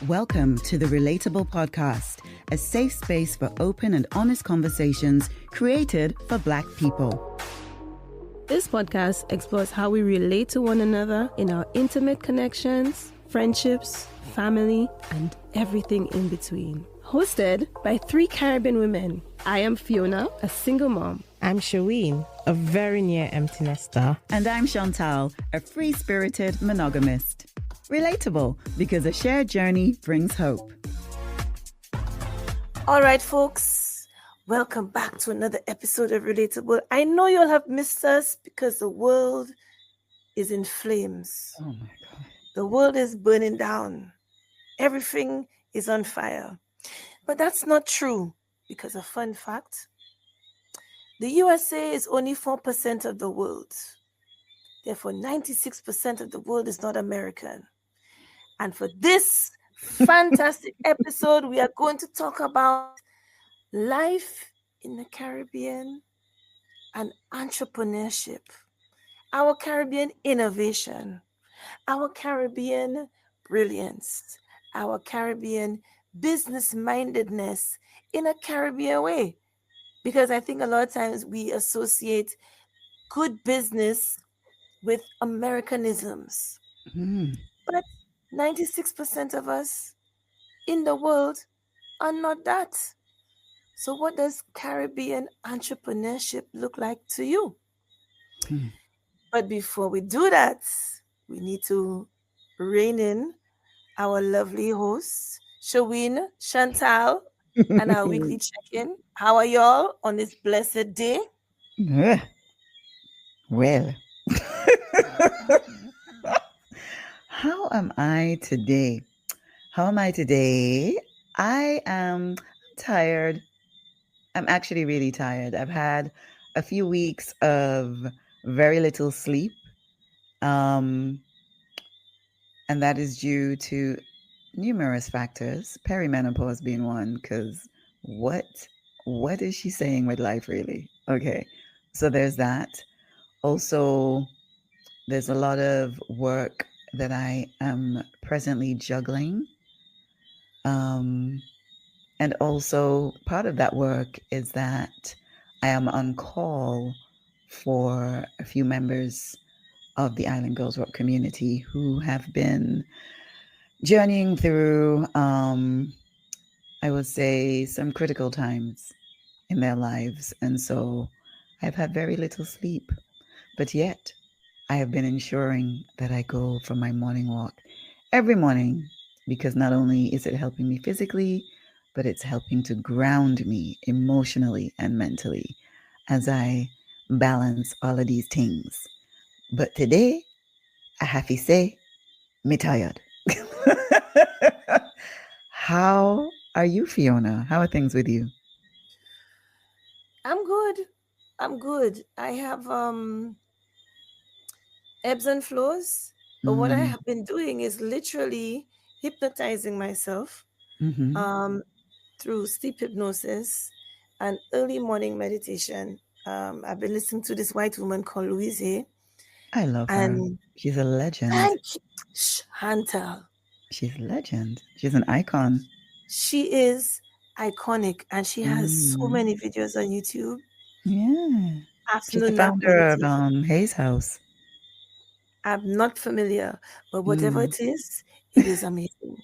Welcome to the Relateable podcast, a safe space for open and honest conversations created for Black people. This podcast explores how we relate to one another in our intimate connections, friendships, family, and everything in between. Hosted by 3 Caribbean women. I am Fiona, a single mom. I'm Sherween, a very near empty nester. And I'm Chantal, a free-spirited monogamist. Relatable, because a shared journey brings hope. All right, folks. Welcome back to another episode of Relatable. I know you'll have missed us because the world is in flames. Oh my God. The world is burning down. Everything is on fire. But that's not true because a fun fact, the USA is only 4% of the world. Therefore, 96% of the world is not American. And for this fantastic episode, we are going to talk about life in the Caribbean and entrepreneurship, our Caribbean innovation, our Caribbean brilliance, our Caribbean business-mindedness in a Caribbean way. Because I think a lot of times we associate good business with Americanisms. But 96% of us in the world are not that. So what does Caribbean entrepreneurship look like to you? But before we do that, we need to rein in our lovely hosts, Sherween, Chantal, and our weekly check-in. How are y'all on this blessed day? Well, how am I today? I am tired. I'm actually really tired. I've had a few weeks of very little sleep. And that is due to numerous factors, perimenopause being one, because what is she saying with life, really? Okay, so there's that. Also, there's a lot of work that I am presently juggling. And also part of that work is that I am on call for a few members of the Island Girls Rock community who have been journeying through, I would say, some critical times in their lives. And so I've had very little sleep, but yet I have been ensuring that I go for my morning walk every morning, because not only is it helping me physically, but it's helping to ground me emotionally and mentally as I balance all of these things. But today, I have to say, me tired. How are you, Fiona? How are things with you? I'm good. I have ebbs and flows, but what I have been doing is literally hypnotizing myself through sleep hypnosis and early morning meditation. I've been listening to this white woman called Louise. I love her. She's a legend. Thank you, Chantal. She's a legend. She's an icon. She is iconic, and she has so many videos on YouTube. Yeah. She's the Afternoon founder of meditation. Hayes House. I'm not familiar, but whatever it is amazing.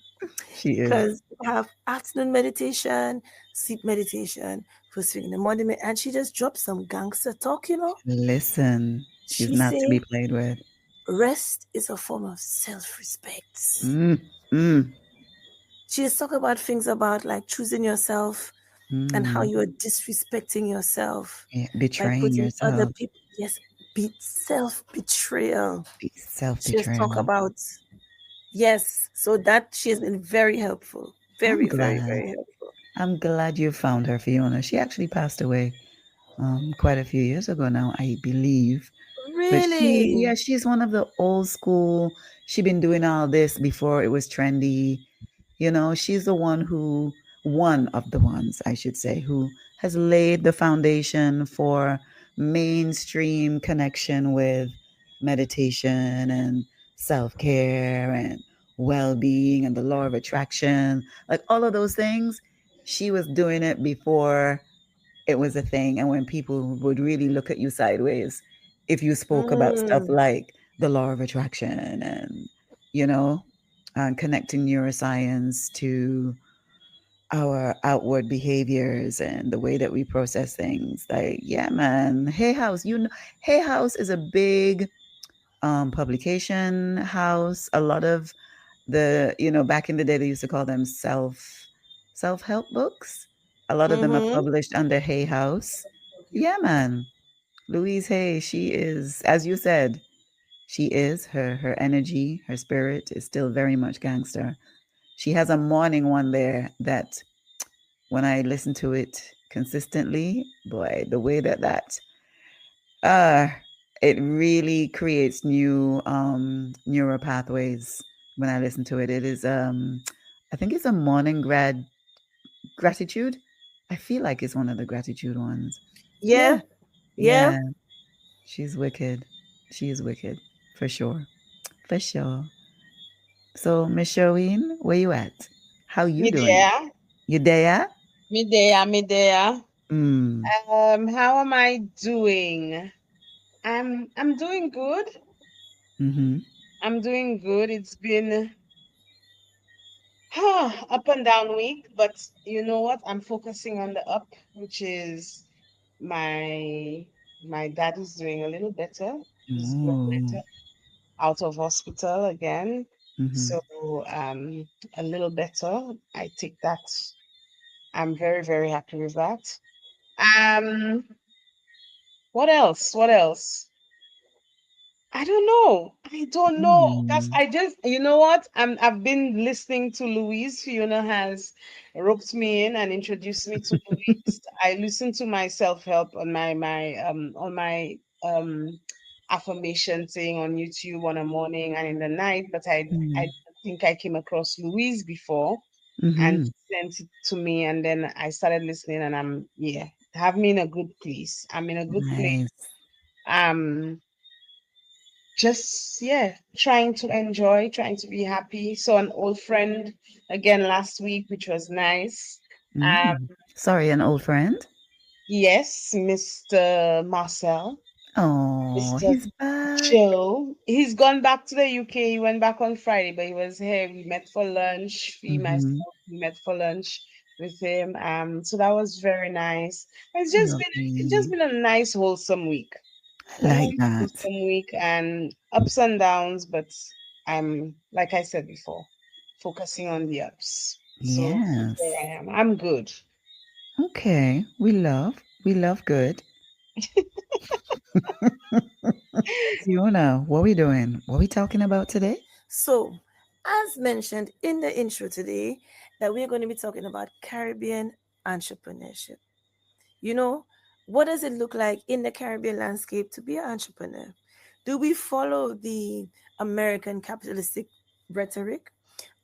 She is. Because we have afternoon meditation, sleep meditation, first thing in the morning, and she just dropped some gangster talk, you know. Listen, she's She not to say, be played with. Rest is a form of self-respect. She is talking about things about like choosing yourself and how you are disrespecting yourself. Yeah, betraying by putting yourself. other people, yes, self-betrayal. Self-betrayal. She has talked about, yes, so that she has been very helpful. Very, very, very helpful. I'm glad you found her, Fiona. She actually passed away quite a few years ago now, I believe. Really? But she's one of the old school. She's been doing all this before it was trendy. You know, she's one of the ones, I should say, who has laid the foundation for mainstream connection with meditation and self-care and well-being and the law of attraction, like all of those things, she was doing it before it was a thing. And when people would really look at you sideways if you spoke about stuff Mm. like the law of attraction and, you know, connecting neuroscience to our outward behaviors and the way that we process things. Like, yeah, man, Hay House, you know, Hay House is a big publication house. A lot of the, you know, back in the day they used to call them self-help books. A lot of them are Mm-hmm. published under Hay House. Yeah, man. Louise Hay, she is, as you said, she is her energy, her spirit is still very much gangster. She has a morning one there that when I listen to it consistently, boy, the way that uh it really creates new neural pathways when I listen to it. It is I think it's a morning gratitude. I feel like it's one of the gratitude ones. Yeah. Yeah. Yeah. Yeah. She's wicked. She is wicked. For sure. For sure. So Miss Sherween, where you at? How you Me doing? there, You there? me there. Mm. How am I doing? I'm doing good. Mm-hmm. I'm doing good. It's been up and down week, but you know what? I'm focusing on the up, which is my my dad is doing a little better. He's doing Oh. better out of hospital again. Mm-hmm. So a little better. I take that. I'm very, very happy with that. Um, what else? What else? I don't know. I don't know. That's Mm. I just you know what? I've been listening to Louise. Fiona has roped me in and introduced me to Louise. I listen to my self-help on my affirmation thing on YouTube on a morning and in the night, but I Mm. think I came across Louise before and Mm-hmm. she sent it to me and then I started listening and have me in a good place. I'm in a good place. Nice. Um just trying to enjoy, trying to be happy. Saw an old friend again last week, which was nice. um Mm. Sorry, an old friend? yes, Mr. Marcel, Oh, Mr. he's back. Joe, he's gone back to the UK. He went back on Friday, but he was here. We met for lunch. Mm-hmm. We met for lunch with him. So that was very nice. It's just Lovely. been a nice wholesome week. I A like nice that. wholesome week and ups and downs, but I'm, like I said before, focusing on the ups. So there Yes. I am. I'm good. Okay. We love good. Fiona, what we doing? What we talking about today? So, as mentioned in the intro today, that we're going to be talking about Caribbean entrepreneurship. You know, what does it look like in the Caribbean landscape to be an entrepreneur? Do we follow the American capitalistic rhetoric?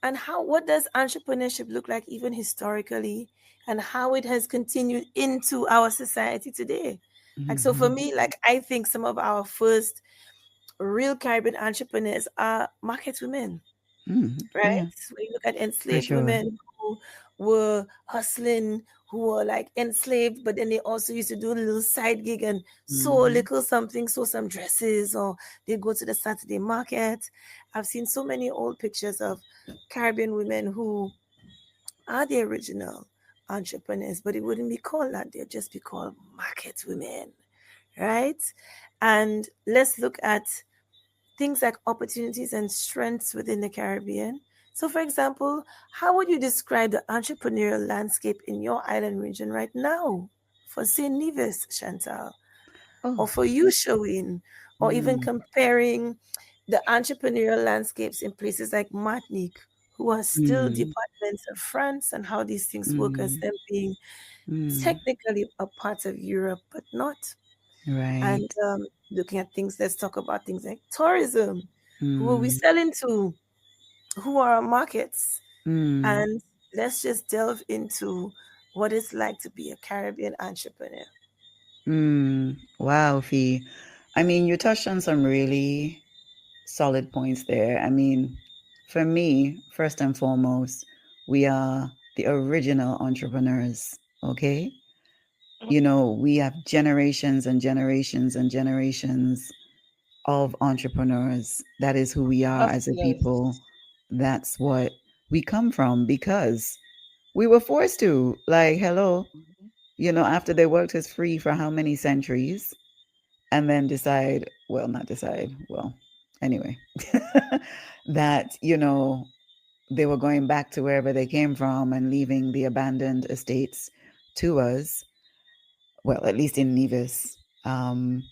And how what does entrepreneurship look like even historically and how it has continued into our society today? Like so for Mm-hmm. me, like I think some of our first real Caribbean entrepreneurs are market women, Mm-hmm. right? Yeah, When you look at for enslaved sure. women who were hustling, who were like enslaved, but then they also used to do a little side gig and sew a Mm-hmm. little something, sew some dresses, or they go to the Saturday market. I've seen so many old pictures of Caribbean women who are the original entrepreneurs, but it wouldn't be called that. They'd just be called market women, right? And let's look at things like opportunities and strengths within the Caribbean. So, for example, how would you describe the entrepreneurial landscape in your island region right now? For St. Nevis, Chantal, or Oh. for you, Sherween, or even Mm. comparing the entrepreneurial landscapes in places like Martinique, who are still Mm. departments of France, and how these things work as Mm. them being Mm. technically a part of Europe, but not. Right. And looking at things, let's talk about things like tourism. Who are we Mm. selling to? Who are our markets? Mm. And let's just delve into what it's like to be a Caribbean entrepreneur. Wow, Fee. I mean, you touched on some really solid points there. I mean, for me, first and foremost, we are the original entrepreneurs, okay? You know, we have generations and generations and generations of entrepreneurs. That is who we are Of as a yes. people. That's what we come from because we were forced to. Like, hello, Mhm. after they worked us free for how many centuries and then decide, well, not decide, well, anyway, that, they were going back to wherever they came from and leaving the abandoned estates to us. Well, at least in Nevis. Um,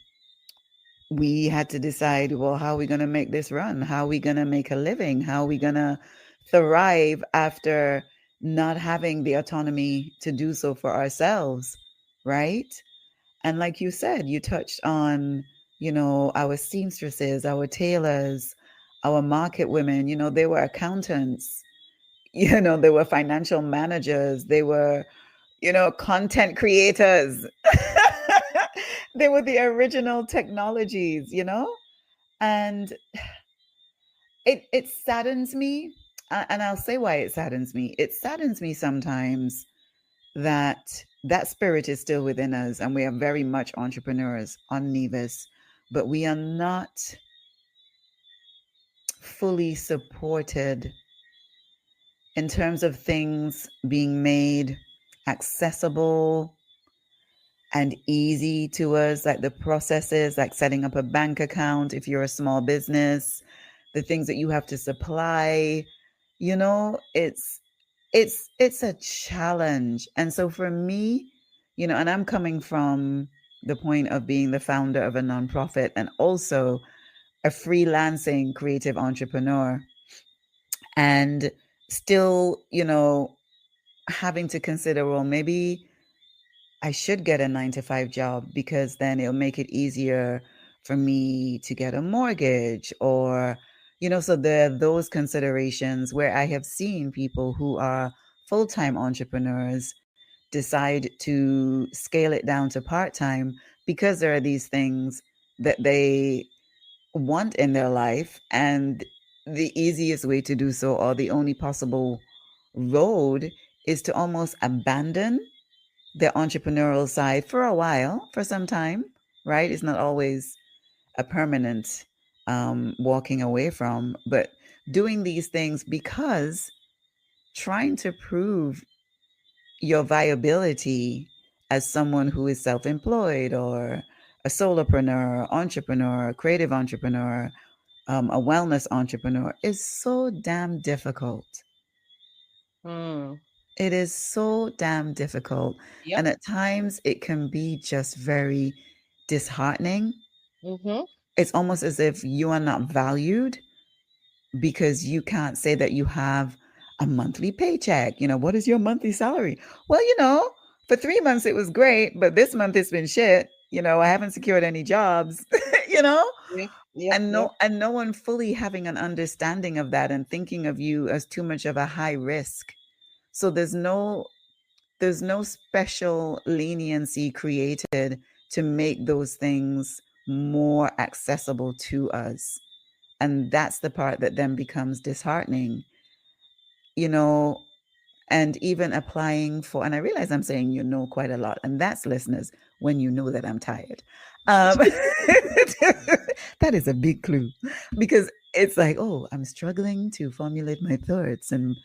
we had to decide, well, how are we going to make this run? How are we going to make a living? How are we going to thrive after not having the autonomy to do so for ourselves? Right. And like you said, you touched on, our seamstresses, our tailors, our market women, they were accountants, they were financial managers, they were, content creators. They were the original technologies, and it saddens me, and I'll say why it saddens me. It saddens me sometimes that that spirit is still within us, and we are very much entrepreneurs on Nevis, but we are not fully supported in terms of things being made accessible and easy to us, like the processes, like setting up a bank account if you're a small business, the things that you have to supply. It's a challenge. And so for me, and I'm coming from the point of being the founder of a nonprofit and also a freelancing creative entrepreneur, and still, having to consider, well, maybe I should get a 9 to 5 job because then it'll make it easier for me to get a mortgage, or, so there are those considerations where I have seen people who are full time entrepreneurs decide to scale it down to part time because there are these things that they want in their life. And the easiest way to do so, or the only possible road, is to almost abandon the entrepreneurial side for a while, for some time, right? It's not always a permanent walking away from, but doing these things because trying to prove your viability as someone who is self employed or a solopreneur, entrepreneur, creative entrepreneur, a wellness entrepreneur is so damn difficult. Mm. It is so damn difficult. Yep. And at times it can be just very disheartening. Mm-hmm. It's almost as if you are not valued because you can't say that you have a monthly paycheck. What is your monthly salary? Well, for 3 months it was great, but this month it's been shit. I haven't secured any jobs, you know? Yep. Yep. And Yep. no one fully having an understanding of that and thinking of you as too much of a high risk. So there's no special leniency created to make those things more accessible to us. And that's the part that then becomes disheartening, you know, and even applying for, and I realize I'm saying quite a lot, and that's, listeners, when you know that I'm tired. Um, that is a big clue because it's like, oh, I'm struggling to formulate my thoughts and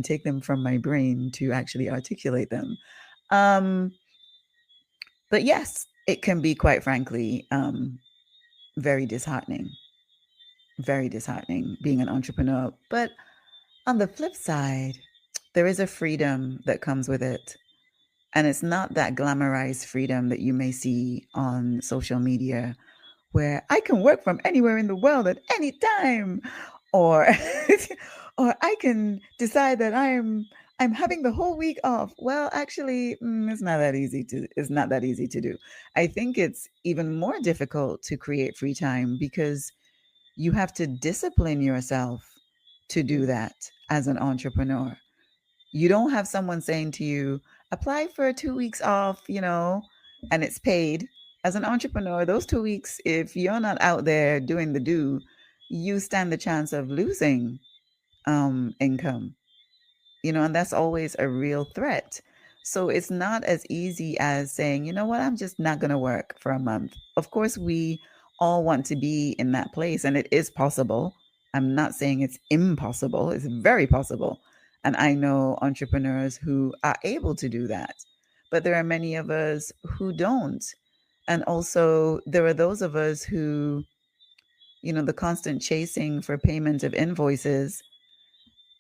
take them from my brain to actually articulate them. Um, but yes, it can be, quite frankly, very disheartening, very disheartening being an entrepreneur. But on the flip side, there is a freedom that comes with it. And it's not that glamorized freedom that you may see on social media where I can work from anywhere in the world at any time, or or I can decide that I'm having the whole week off. Well, actually, it's not that easy to do. I think it's even more difficult to create free time because you have to discipline yourself to do Mm. that as an entrepreneur. You don't have someone saying to you, apply for 2 weeks off, and it's paid. As an entrepreneur, those 2 weeks, if you're not out there doing the do, you stand the chance of losing income, and that's always a real threat. So it's not as easy as saying, you know what, I'm just not going to work for a month. Of course, we all want to be in that place, and it is possible. I'm not saying it's impossible, it's very possible. And I know entrepreneurs who are able to do that, but there are many of us who don't. And also, there are those of us who, the constant chasing for payment of invoices,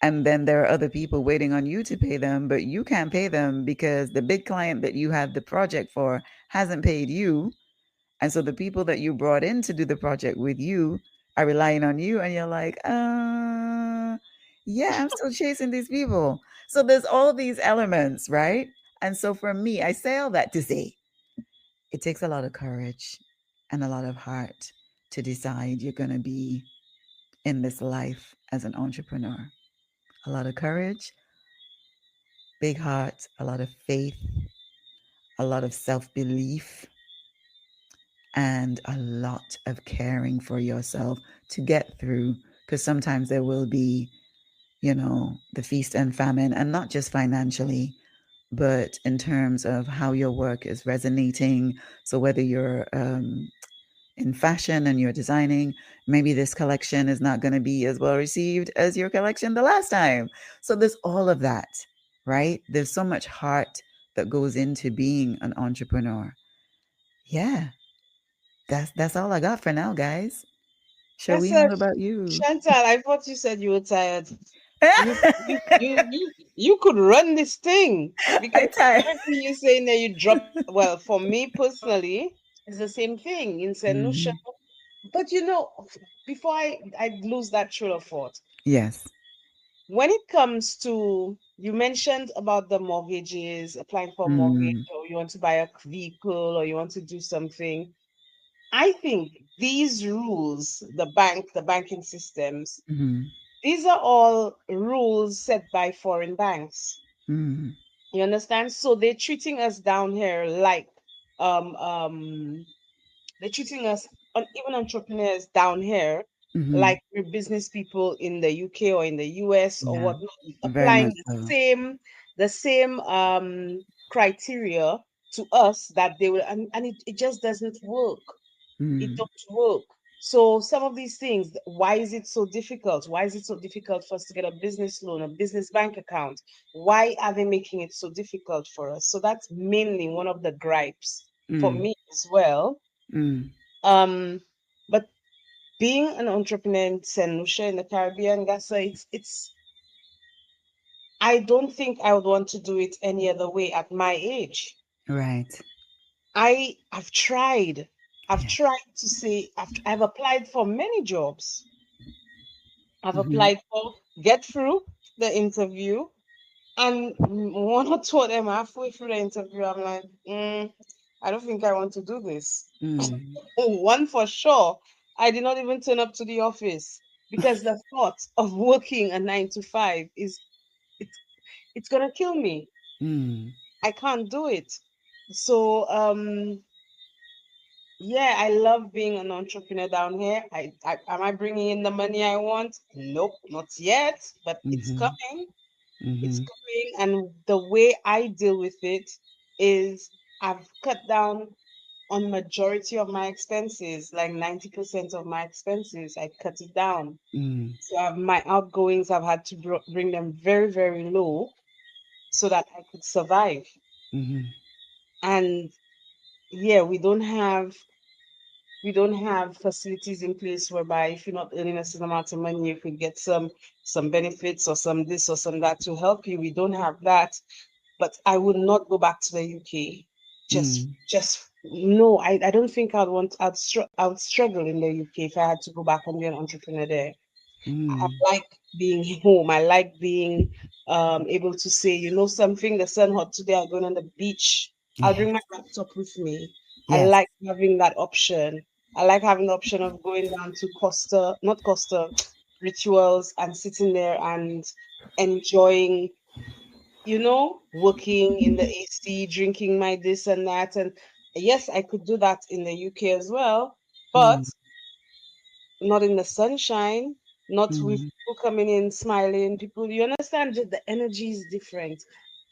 and then there are other people waiting on you to pay them, but you can't pay them because the big client that you had the project for hasn't paid you. And so the people that you brought in to do the project with you are relying on you, and you're like, yeah, I'm still chasing these people. So there's all these elements, right? And so for me, I say all that to say it takes a lot of courage and a lot of heart to decide you're going to be in this life as an entrepreneur. A lot of courage, big heart, a lot of faith, a lot of self belief, and a lot of caring for yourself to get through. Because sometimes there will be, the feast and famine, and not just financially, but in terms of how your work is resonating. So whether you're in fashion and you're designing, maybe this collection is not going to be as well received as your collection the last time. So there's all of that, right? There's so much heart that goes into being an entrepreneur. Yeah, that's all I got for now, guys. That's Sherween, what about you? Chantal, I thought you said you were tired. You could run this thing I because tired. everything you're saying there, you drop. Well, for me personally, it's the same thing in Saint Lucia. Mhm. But before I lose that trail of thought, Yes. when it comes to you mentioned about the mortgages, applying for a mortgage, Mm, or you want to buy a vehicle, or you want to do something. I think these rules, the banking systems, mhm, these are all rules set by foreign banks. mm, You understand? So they're treating us down here like um um they're treating us even entrepreneurs down here mhm. like we're business people in the UK or in the US or Yeah, whatnot, very applying much so. the same criteria to us that they will, and it just doesn't work. It Mm, don't work. So some of these things, why is it so difficult? Why is it so difficult for us to get a business loan, a business bank account? Why are they making it so difficult for us? So that's mainly one of the gripes for mm, me as well. mm. Um, but being an entrepreneur in St. Lucia in the Caribbean, Gasa, it's I don't think I would want to do it any other way at my age. Right. I've tried. I've Yeah. tried to say I've applied for many jobs. I've Mhm, applied for, get through the interview, and one or two of them halfway through the interview, I'm like, I don't think I want to do this. mm, One for sure, I did not even turn up to the office because the thought of working a 9 to 5 it's it's gonna kill me. mm, I can't do it. So yeah, I love being an entrepreneur down here. Am I bringing in the money I want? Nope, not yet, but it's mhm, coming. It's mhm, coming, and the way I deal with it is I've cut down on majority of my expenses, like 90% of my expenses. I cut it down. mm, So my outgoings, I've had to bring them very, very low so that I could survive. mhm, And yeah, we don't have facilities in place whereby if you're not earning a certain amount of money, you could get some benefits or some this or some that to help you. We don't have that. But I would not go back to the UK. mm, Just no, I don't think I'd struggle in the UK if I had to go back and be an entrepreneur there. I mm. like being home. I like being able to say, something, the sun hot today, I'm going on the beach. I'll Yes. bring my laptop with me. I Yes. like having that option. I like having the option of going down to Costa, not Costa, rituals and sitting there and enjoying, working in the AC, drinking my this and that. And Yes, I could do that in the UK as well, but Mm, not in the sunshine, not with mm, people coming in smiling. People, you understand, just the energy is different.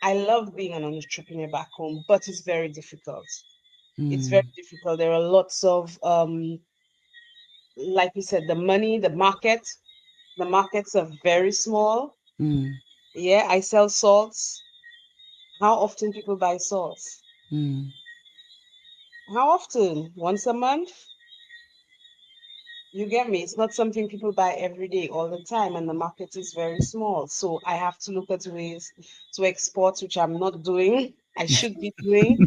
I love being an entrepreneur back home, but it's very difficult. It's very mm, difficult. There are lots of like you said, the markets are very small. mm, Yeah, I sell salts. How often people buy salts? mm. How often? Once a month? You get me? It's not something people buy every day, all the time, and the market is very small. So I have to look at ways to export, which I'm not doing. I should be doing,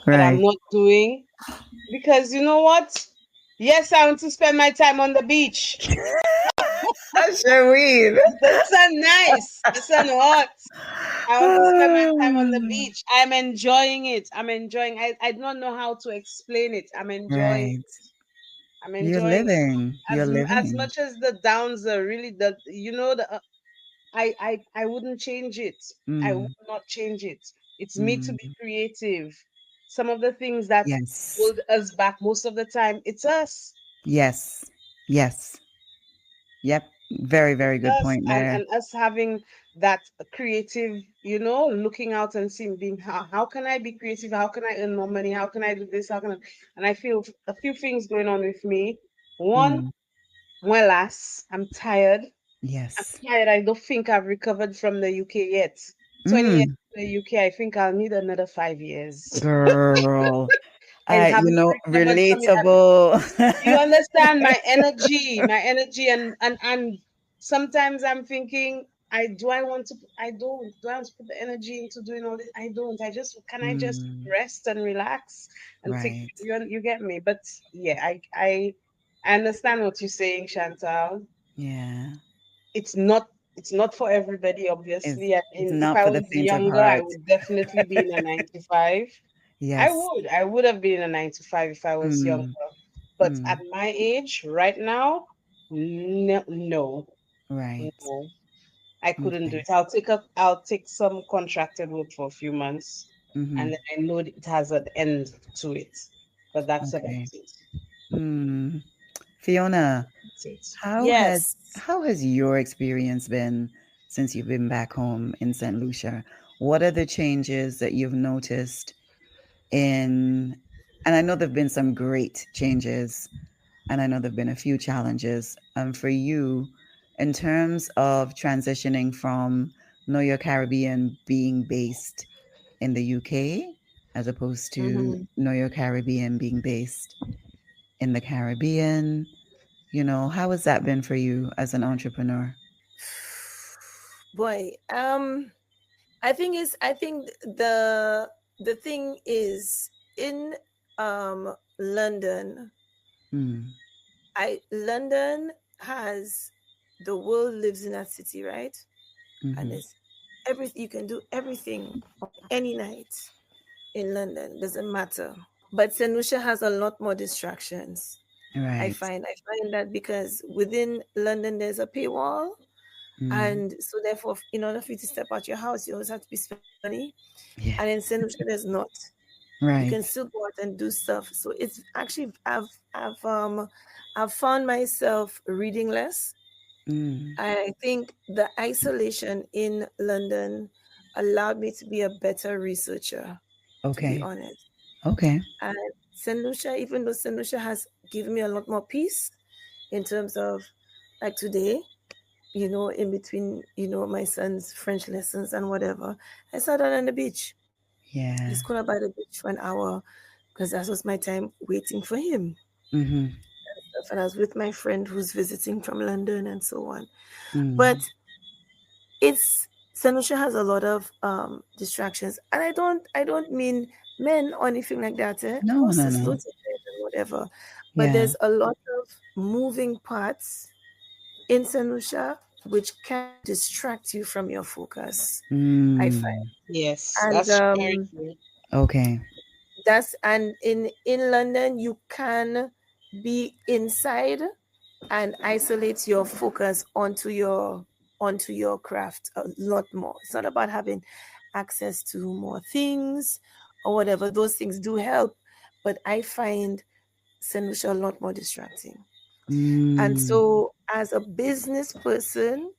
but I'm Right. not doing because you know what? Yes, I want to spend my time on the beach. Sherween. The sun nice, the sun hot. I want to spend my time on the beach. I'm enjoying it. I'm enjoying. I don't know how to explain it. I'm enjoying. Right. I'm You're enjoying it. living. You're As living. much as the downs are really the you know the I wouldn't change it. I would Mm, not change it. It's me to be mm. creative. Some of the things that Yes. hold us back most of the time, it's us. Yes. Yes. Yep. Very, very good Us point there. and us having that creative, looking out and seeing being how can I be creative? How can I earn more money? How can I do this? How can I and I feel a few things going on with me. One, Mm. well, I'm tired. I'm Yes. tired. I don't think I've recovered from the UK yet. 20 years Mm. in the UK, I think I'll need another 5 years. Girl. I haven't recovered from it. Relatable. You understand my energy, and sometimes I'm thinking, I want to, I don't, do I want to put the energy into doing all this? I don't. Can I just Mm, rest and relax and take, right. you get me? But yeah, I understand what you're saying, Chantal. Yeah. It's not, it's not for everybody, It's obviously. I it's mean, if not I for the was faint of younger, I heart. would definitely be in a 9 to 5. Yes. I would have been in a 9 to 5 if I was younger. Mm, But at mm. my age, right now, no, no, Right. no, I couldn't do Okay. it. I'll take some contracted work for a few months, Mm-hmm. and then I know that it has an end to it. But that's about Okay. it. Mm. Fiona, That's it. how has Yes. how has your experience been since you've been back home in St. Lucia? What are the changes that you've noticed in, and I know there've been some great changes, and I know there've been a few challenges for you in terms of transitioning from Know Your Caribbean being based in the UK as opposed to Mhm. Know Your Caribbean being based in the Caribbean. How has that been for you as an entrepreneur? Boy, I think the thing is in London. Mm, I London has the world lives in that city, right? And mm-hmm. it's everything, you can do everything on any night in London. Doesn't matter. But St. Lucia has a lot more distractions. I Right. find I find that because within London there's a paywall, Mm, and so therefore, in order for you to step out your house, you always have to be spending money. yeah. And in St. Lucia, there's not. You Right. can still go out and do stuff. So it's actually I've found myself reading less. Mm, I think the isolation in London allowed me to be a better researcher, to be okay. honest. Okay. And St. Lucia, even though St. Lucia has given me a lot more peace in terms of like today, in between, my son's French lessons and whatever, I sat down on the beach. Yeah. Just could by the beach for an hour because that was my time waiting for him. Mm-hmm. And I was with my friend who's visiting from London and so on. Mm. But it's St. Lucia has a lot of distractions, and I don't mean men or anything like that. No, no, Horses, no. loads of things and whatever, but Yeah. there's a lot of moving parts in St. Lucia which can distract you from your focus. I find, Mm. Yes, and that's very true. Okay. in London you can be inside and isolate your focus onto your craft a lot more. It's not about having access to more things or whatever. Those things do help, but I find St. Lucia a lot more distracting. And Mm. so, as a business person,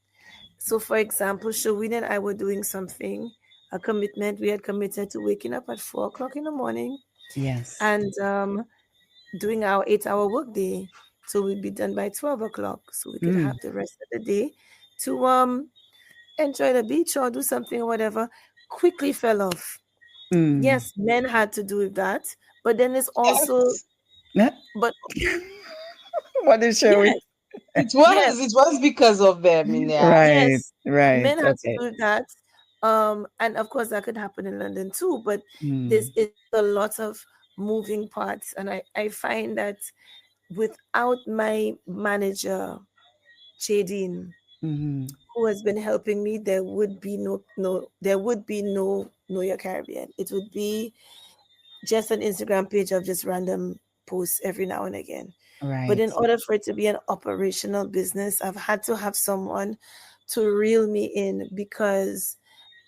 so for example, Sherween and I were doing something, a commitment. We had committed to waking up at 4 o'clock in the morning Yes. and doing our 8 hour workday. So we'd be done by 12 o'clock. So we could Mm. have the rest of the day to enjoy the beach or do something or whatever. Quickly fell off. Mm. Yes, men had to do with that. But then it's also, Yes, Yeah. but What is yes, showing? yes, it was because of them in there. Right. yes, Right. men had to Okay. do that. And of course that could happen in London too, but Mm. this is a lot of moving parts. And I find that without my manager, Jadine, Mm-hmm. who has been helping me, there would be there would be no Know Your Caribbean. It would be just an Instagram page of just random posts every now and again. But Right. in order for it to be an operational business, I've had to have someone to reel me in because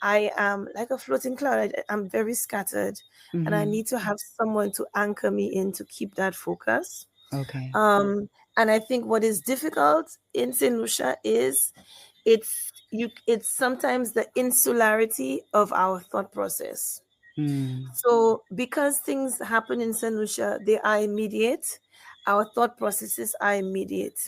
I am like a floating cloud. I'm very scattered, and I Mm-hmm. need to have someone to anchor me in to keep that focus. Okay. Um, and I think what is difficult in St. Lucia is it's sometimes the insularity of our thought process. Mm. So because things happen in St. Lucia, they are immediate. Our thought processes are immediate.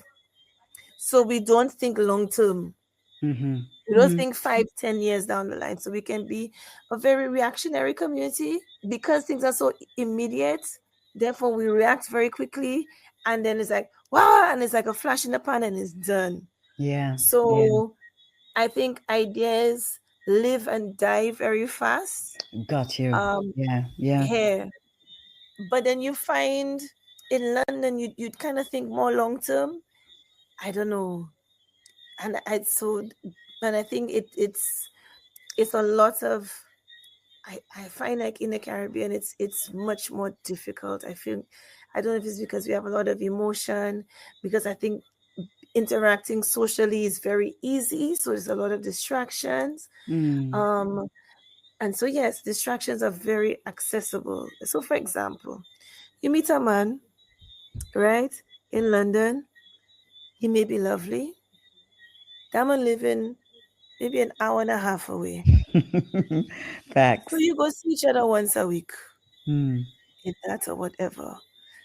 So we don't think long term. Mm-hmm. We don't Mm-hmm. think 5, 10 years down the line. So we can be a very reactionary community because things are so immediate. Therefore, we react very quickly. And then it's like, wow, and it's like a flash in the pan and it's done. Yeah. Yeah. So I think ideas live and die very fast Got you. um, Yeah. Yeah. here. But then you find in London, you'd kind of think more long term. I don't know. And I think it's a lot of, I find like in the Caribbean, it's much more difficult. I don't know if it's because we have a lot of emotion, because I think interacting socially is very easy. So there's a lot of distractions. Mm. Um, and so, yes, distractions are very accessible. So, for example, you meet a man, right, in London, he may be lovely. That man living maybe an hour and a half away. So Facts. you go see each other once a week, Mm. if that or whatever.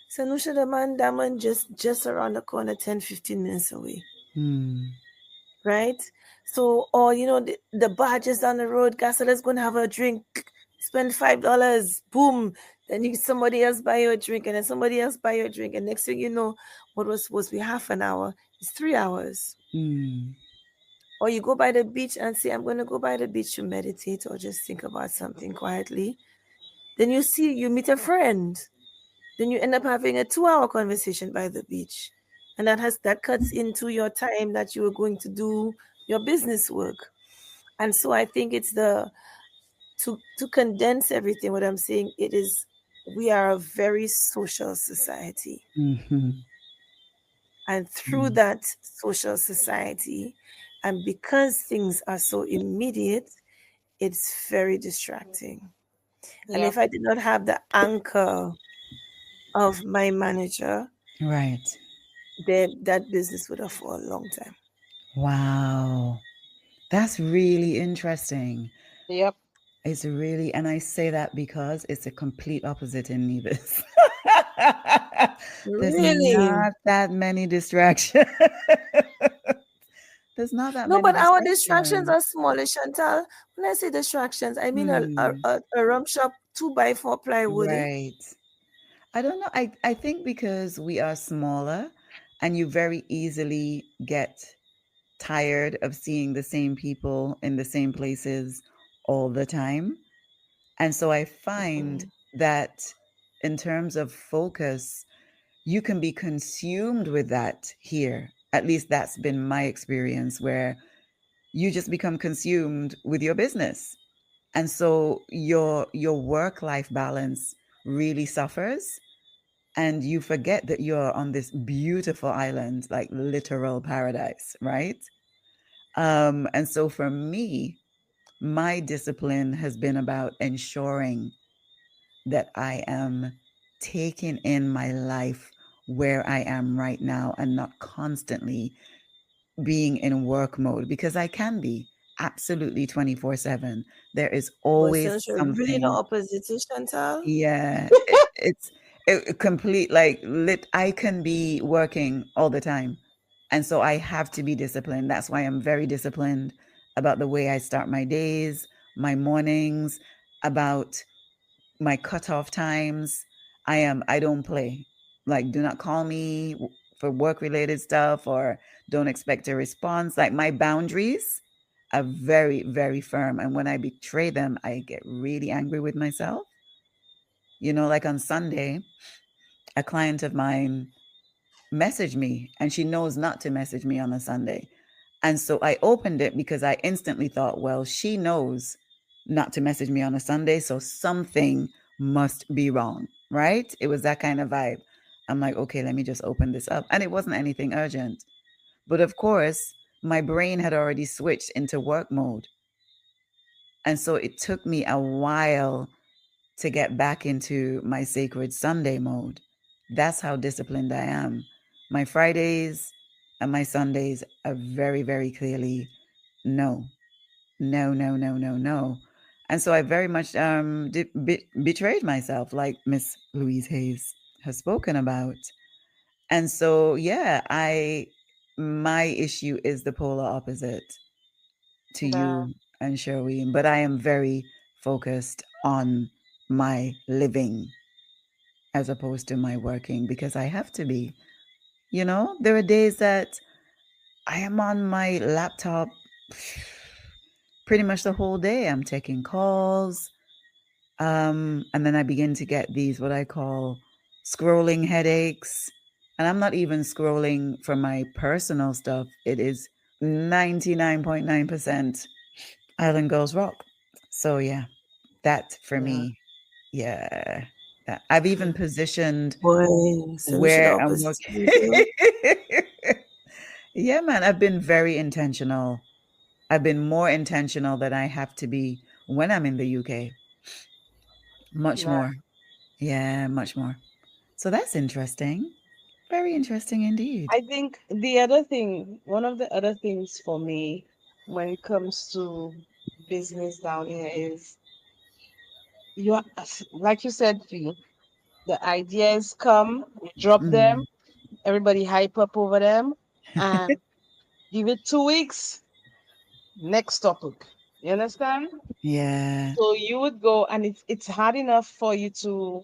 So Nusha that man just around the corner, 10, 15 minutes away. Mm. Right? So, or the bar just down the road, guys, so let's go and have a drink. Spend $5, boom. Then somebody else buy you a drink, and then somebody else buy you a drink. And next thing you know, what was supposed to be half an hour is 3 hours. Mm. Or you go by the beach and say, I'm going to go by the beach to meditate or just think about something quietly. Then you meet a friend. Then you end up having a 2 hour conversation by the beach. And that cuts into your time that you were going to do your business work. And so I think it's to condense everything, what I'm saying, we are a very social society. Mm-hmm. And through Mm. that social society, and because things are so immediate, it's very distracting. And Yep. if I did not have the anchor of my manager, Right. then that business would have for a long time. Wow. That's really interesting. Yep. It's really, and I say that because it's a complete opposite in Nevis. There's Really? not that many distractions. There's not that No, many but our distractions distractions. are smaller, Chantal. When I say distractions, I mean Hmm. a rum shop 2 by 4 plywood. Eh? Right. I don't know. I think because we are smaller and you very easily get tired of seeing the same people in the same places all the time. And so I find Mm-mm. that in terms of focus, you can be consumed with that here. At least that's been my experience where you just become consumed with your business. And so your work life balance really suffers and you forget that you're on this beautiful island, like literal paradise, right? And so for me, my discipline has been about ensuring that I am taking in my life where I am right now and not constantly being in work mode because I can be absolutely 24/7. There is But always since you're really the something. opposite to Chantal, Yeah, it's complete like lit. I can be working all the time. And so I have to be disciplined. That's why I'm very disciplined about the way I start my days, my mornings, about my cutoff times. I don't play. Like, do not call me for work related stuff or don't expect a response. Like, my boundaries are very, very firm. And when I betray them, I get really angry with myself. Like on Sunday, a client of mine messaged me and she knows not to message me on a Sunday. And so I opened it because I instantly thought, well, she knows not to message me on a Sunday. So something must be wrong, right? It was that kind of vibe. I'm like, okay, let me just open this up. And it wasn't anything urgent. But of course, my brain had already switched into work mode. And so it took me a while to get back into my sacred Sunday mode. That's how disciplined I am. My Fridays and my Sundays are very, very clearly no, no, no, no, no, no. And so I very much betrayed myself, like Miss Louise Hayes has spoken about. And so, yeah, my issue is the polar opposite to Nah, you and Sherween, but I am very focused on my living as opposed to my working because I have to be. There are days that I am on my laptop pretty much the whole day. I'm taking calls. And then I begin to get these, what I call scrolling headaches. And I'm not even scrolling for my personal stuff. It is 99.9% Island Girls Rock. So yeah, that for yeah. me, yeah. That I've even positioned boy, since you're the where I'm opposite to me working. too. Yeah, man, I've been very intentional. I've been more intentional than I have to be when I'm in the UK. Much Nah. more. Yeah, much more. So that's interesting. Very interesting indeed. I think the other thing, one of the other things for me when it comes to business down here is like you said, Fee, the ideas come, you drop them, Mm, everybody hype up over them, and give it 2 weeks, next topic. You understand? yeah. So you would go, and it's hard enough for you to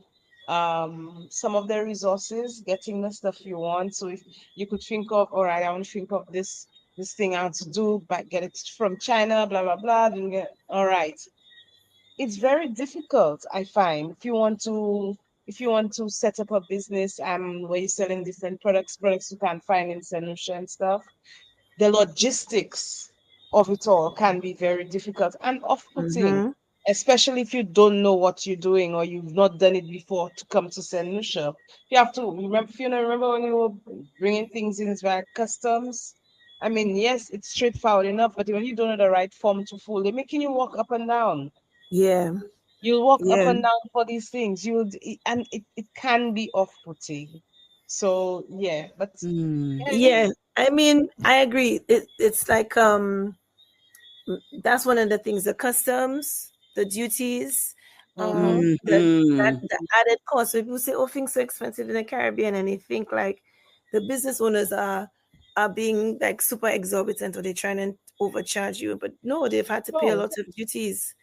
some of the resources, getting the stuff you want. So if you could think of, all right, I want to think of this thing I want to do, but get it from China, blah blah blah. Then get all right. It's very difficult, I find, if you want to set up a business where you're selling different products you can't find in Senusha and stuff. The logistics of it all can be very difficult and off-putting, Mm-hmm. especially if you don't know what you're doing or you've not done it before to come to St. Lucia. You have to remember, Fiona, remember when you were bringing things in via customs? I mean, yes, it's straightforward enough, but when you don't know the right form to fill, they're making you walk up and down. Yeah, You'll walk up yeah, and down for these things. And it can be off-putting. So yeah, but Mm, yeah, yeah. I mean, I agree. It's like that's one of the things, the customs, the duties, mm-hmm. the added cost. So people say, oh, things so expensive in the Caribbean, and they think like the business owners are being like super exorbitant or they're trying to overcharge you. But no, they've had to pay a Oh, lot of duties,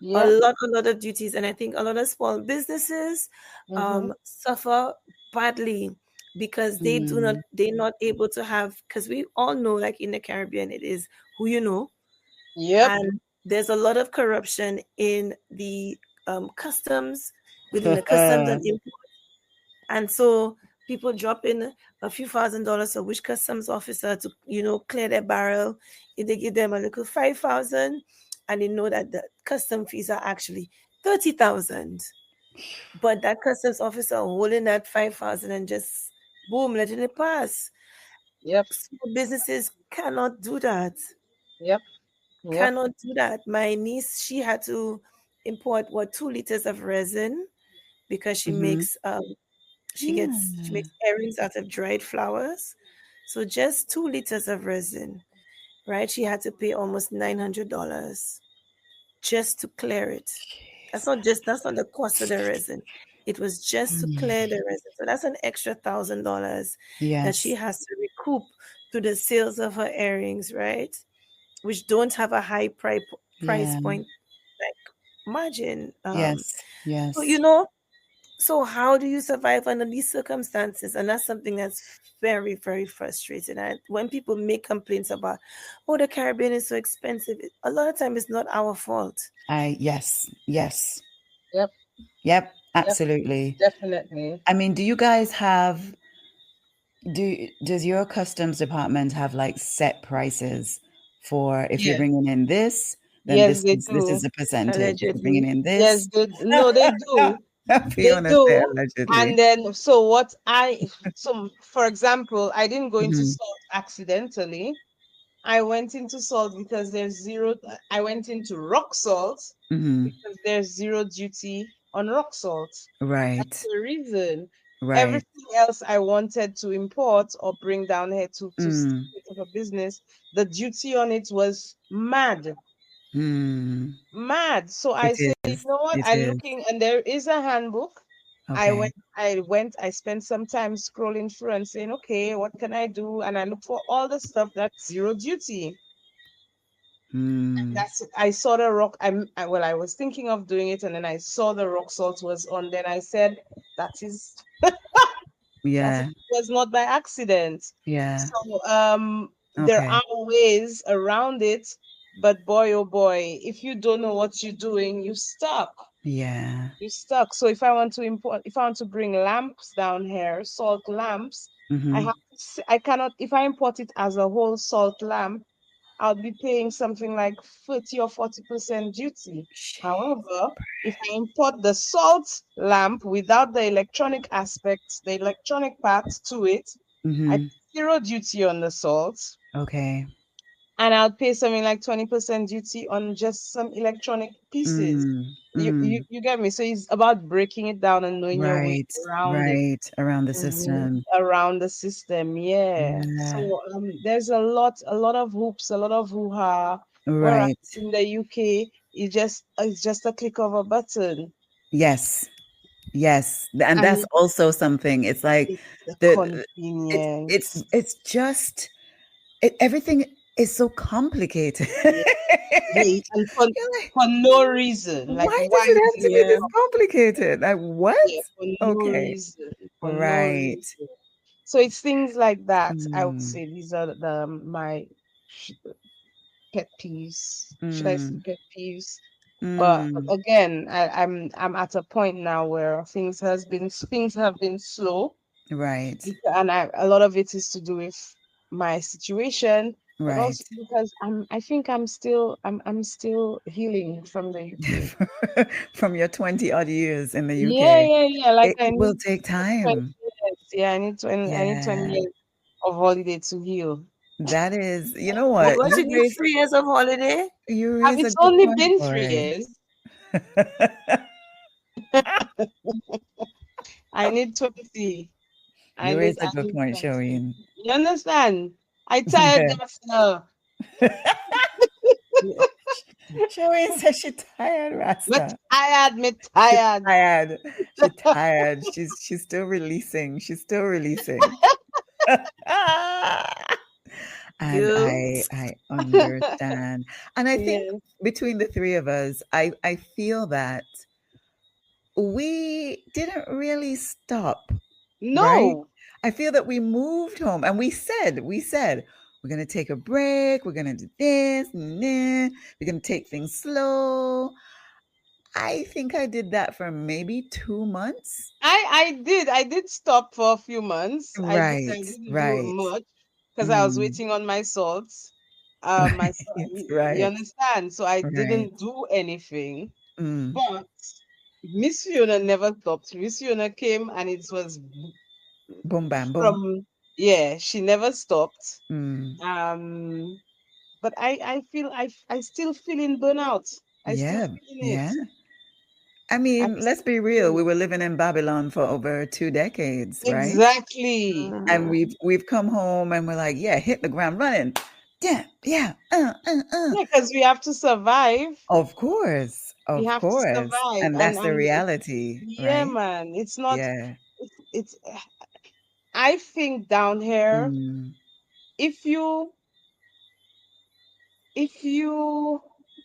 yep. a lot of duties. And I think a lot of small businesses Mm-hmm. suffer badly because mm, they're not able to have, because we all know like in the Caribbean it is who you know, Yep. and there's a lot of corruption in the customs, within the customs and import. And so people drop in a few $1,000 to which customs officer to, clear their barrel. If they give them a little 5,000 and they know that the custom fees are actually 30,000. But that customs officer holding that 5,000 and just boom, letting it pass. Yep. Small businesses cannot do that. Yep. Yep. My niece, she had to import 2 liters of resin because she Mm-hmm. makes she Yeah. makes earrings out of dried flowers. So just 2 liters of resin, right? She had to pay almost $900 just to clear it. That's not the cost of the resin. It was just to Mm. clear the resin. So that's an extra $1,000 that she Yes. has to recoup through the sales of her earrings, right? Which don't have a high price Yeah. point like margin. Yes. So Yes. so how do you survive under these circumstances? And that's something that's very, very frustrating. And when people make complaints about, oh, the Caribbean is so expensive, a lot of time it's not our fault. Yes. Yes. Yep. Yep. Yep. Absolutely. Definitely. I mean, do you guys have does your customs department have like set prices for if you're Yes. bringing in this, then Yes, they this is do. a percentage. If you're bringing Allegedly. in Yes, this, no, they do. They Fiona say do. And allegedly. then, so for example, I didn't go into Mm-hmm. salt accidentally. I went into salt because there's zero, I went into rock salt Mm-hmm. because there's zero duty on rock salt. That's Right. the reason. Right. Everything else I wanted to import or bring down here to Mm. start up a business, the duty on it was mad. Hmm. Mad. So I It say, you is. know what? It I'm is. looking, and there is a handbook. Okay. I spent some time scrolling through and saying, okay, what can I do? And I look for all the stuff that's zero duty. Hmm. That's it. I saw the rock. Well, I was thinking of doing it, and then I saw the rock salt was on. Then I said, that is that Yeah. was not by accident. Yeah. So there Okay. are ways around it, but boy oh boy, if you don't know what you're doing, you stuck. Yeah. You stuck. So if I want to bring lamps down here, salt lamps, Mm-hmm. I cannot, if I import it as a whole salt lamp, I'll be paying something like 30 or 40% duty. However, if I import the salt lamp without the electronic aspects, the electronic parts to it, I Mm-hmm. pay zero duty on the salt, Okay. and I'll pay something like 20% duty on just some electronic pieces. Mm. You get me? So it's about breaking it down and knowing your way Right, around it. right, around the Mhm. system. Around the system, yeah. Yeah, So there's a lot of hoops, a lot of hoo-ha. Whereas right. in the UK, it's just a click of a button. Yes, yes. And that's And also something. It's like it's the the convenience. it's just everything is so complicated. Yeah, yeah, and You're like, for no reason. Like, why why does it is have it to be this Yeah. complicated? Like what? yeah, for no Okay, reason. For no right. reason. So it's things like that. I would Mm, say these are my sh- pet peeves. Should I say mm, pet peeves? But mm, again, I'm at a point now where things have been slow, right, and a lot of it is to do with my situation, but right. also because I think I'm still healing from the UK. From your 20 odd years in the Yeah, UK, yeah, yeah. Like it will take 20 time. years. Yeah, I need 20 Yeah, years of holiday to heal. that is, you know what? What you need 3 years of holiday? You Have raise a it's good only point, been three boy. years. I need 20. You raise a I good need point, 20. Sherween. You understand? I tired that Sherween says she tired, But Rasta. me She tired. tired. She tired. She's still releasing. She's still releasing. And Guilt. I understand. And I think Yes. between the three of us, I feel that we didn't really stop, right? No, I feel that we moved home and we said, we're going to take a break. We're going to do this. Nah, we're going to take things slow. I think I did that for maybe 2 months. I did stop for a few months. I Right, didn't do right. much because I was Mm, waiting on my salts. right, You right, understand? So I right. didn't do anything. Mm, But Miss Fiona never stopped. Miss Fiona came and it was boom, bam, boom. from, yeah, she never stopped. Mm, Um, but I still feeling burnout. I still yeah, feeling it. yeah. I I'm mean, let's be real. We still were living in Babylon for over 2 decades, right? exactly. And Mhm. we've come home and we're like, yeah, hit the ground running. Yeah, yeah, Yeah, because we have to survive. We of have to course, survive, and that's the and it's reality, yeah, right? man. It's not. Yeah. It's. I think down here, Mm, if you if you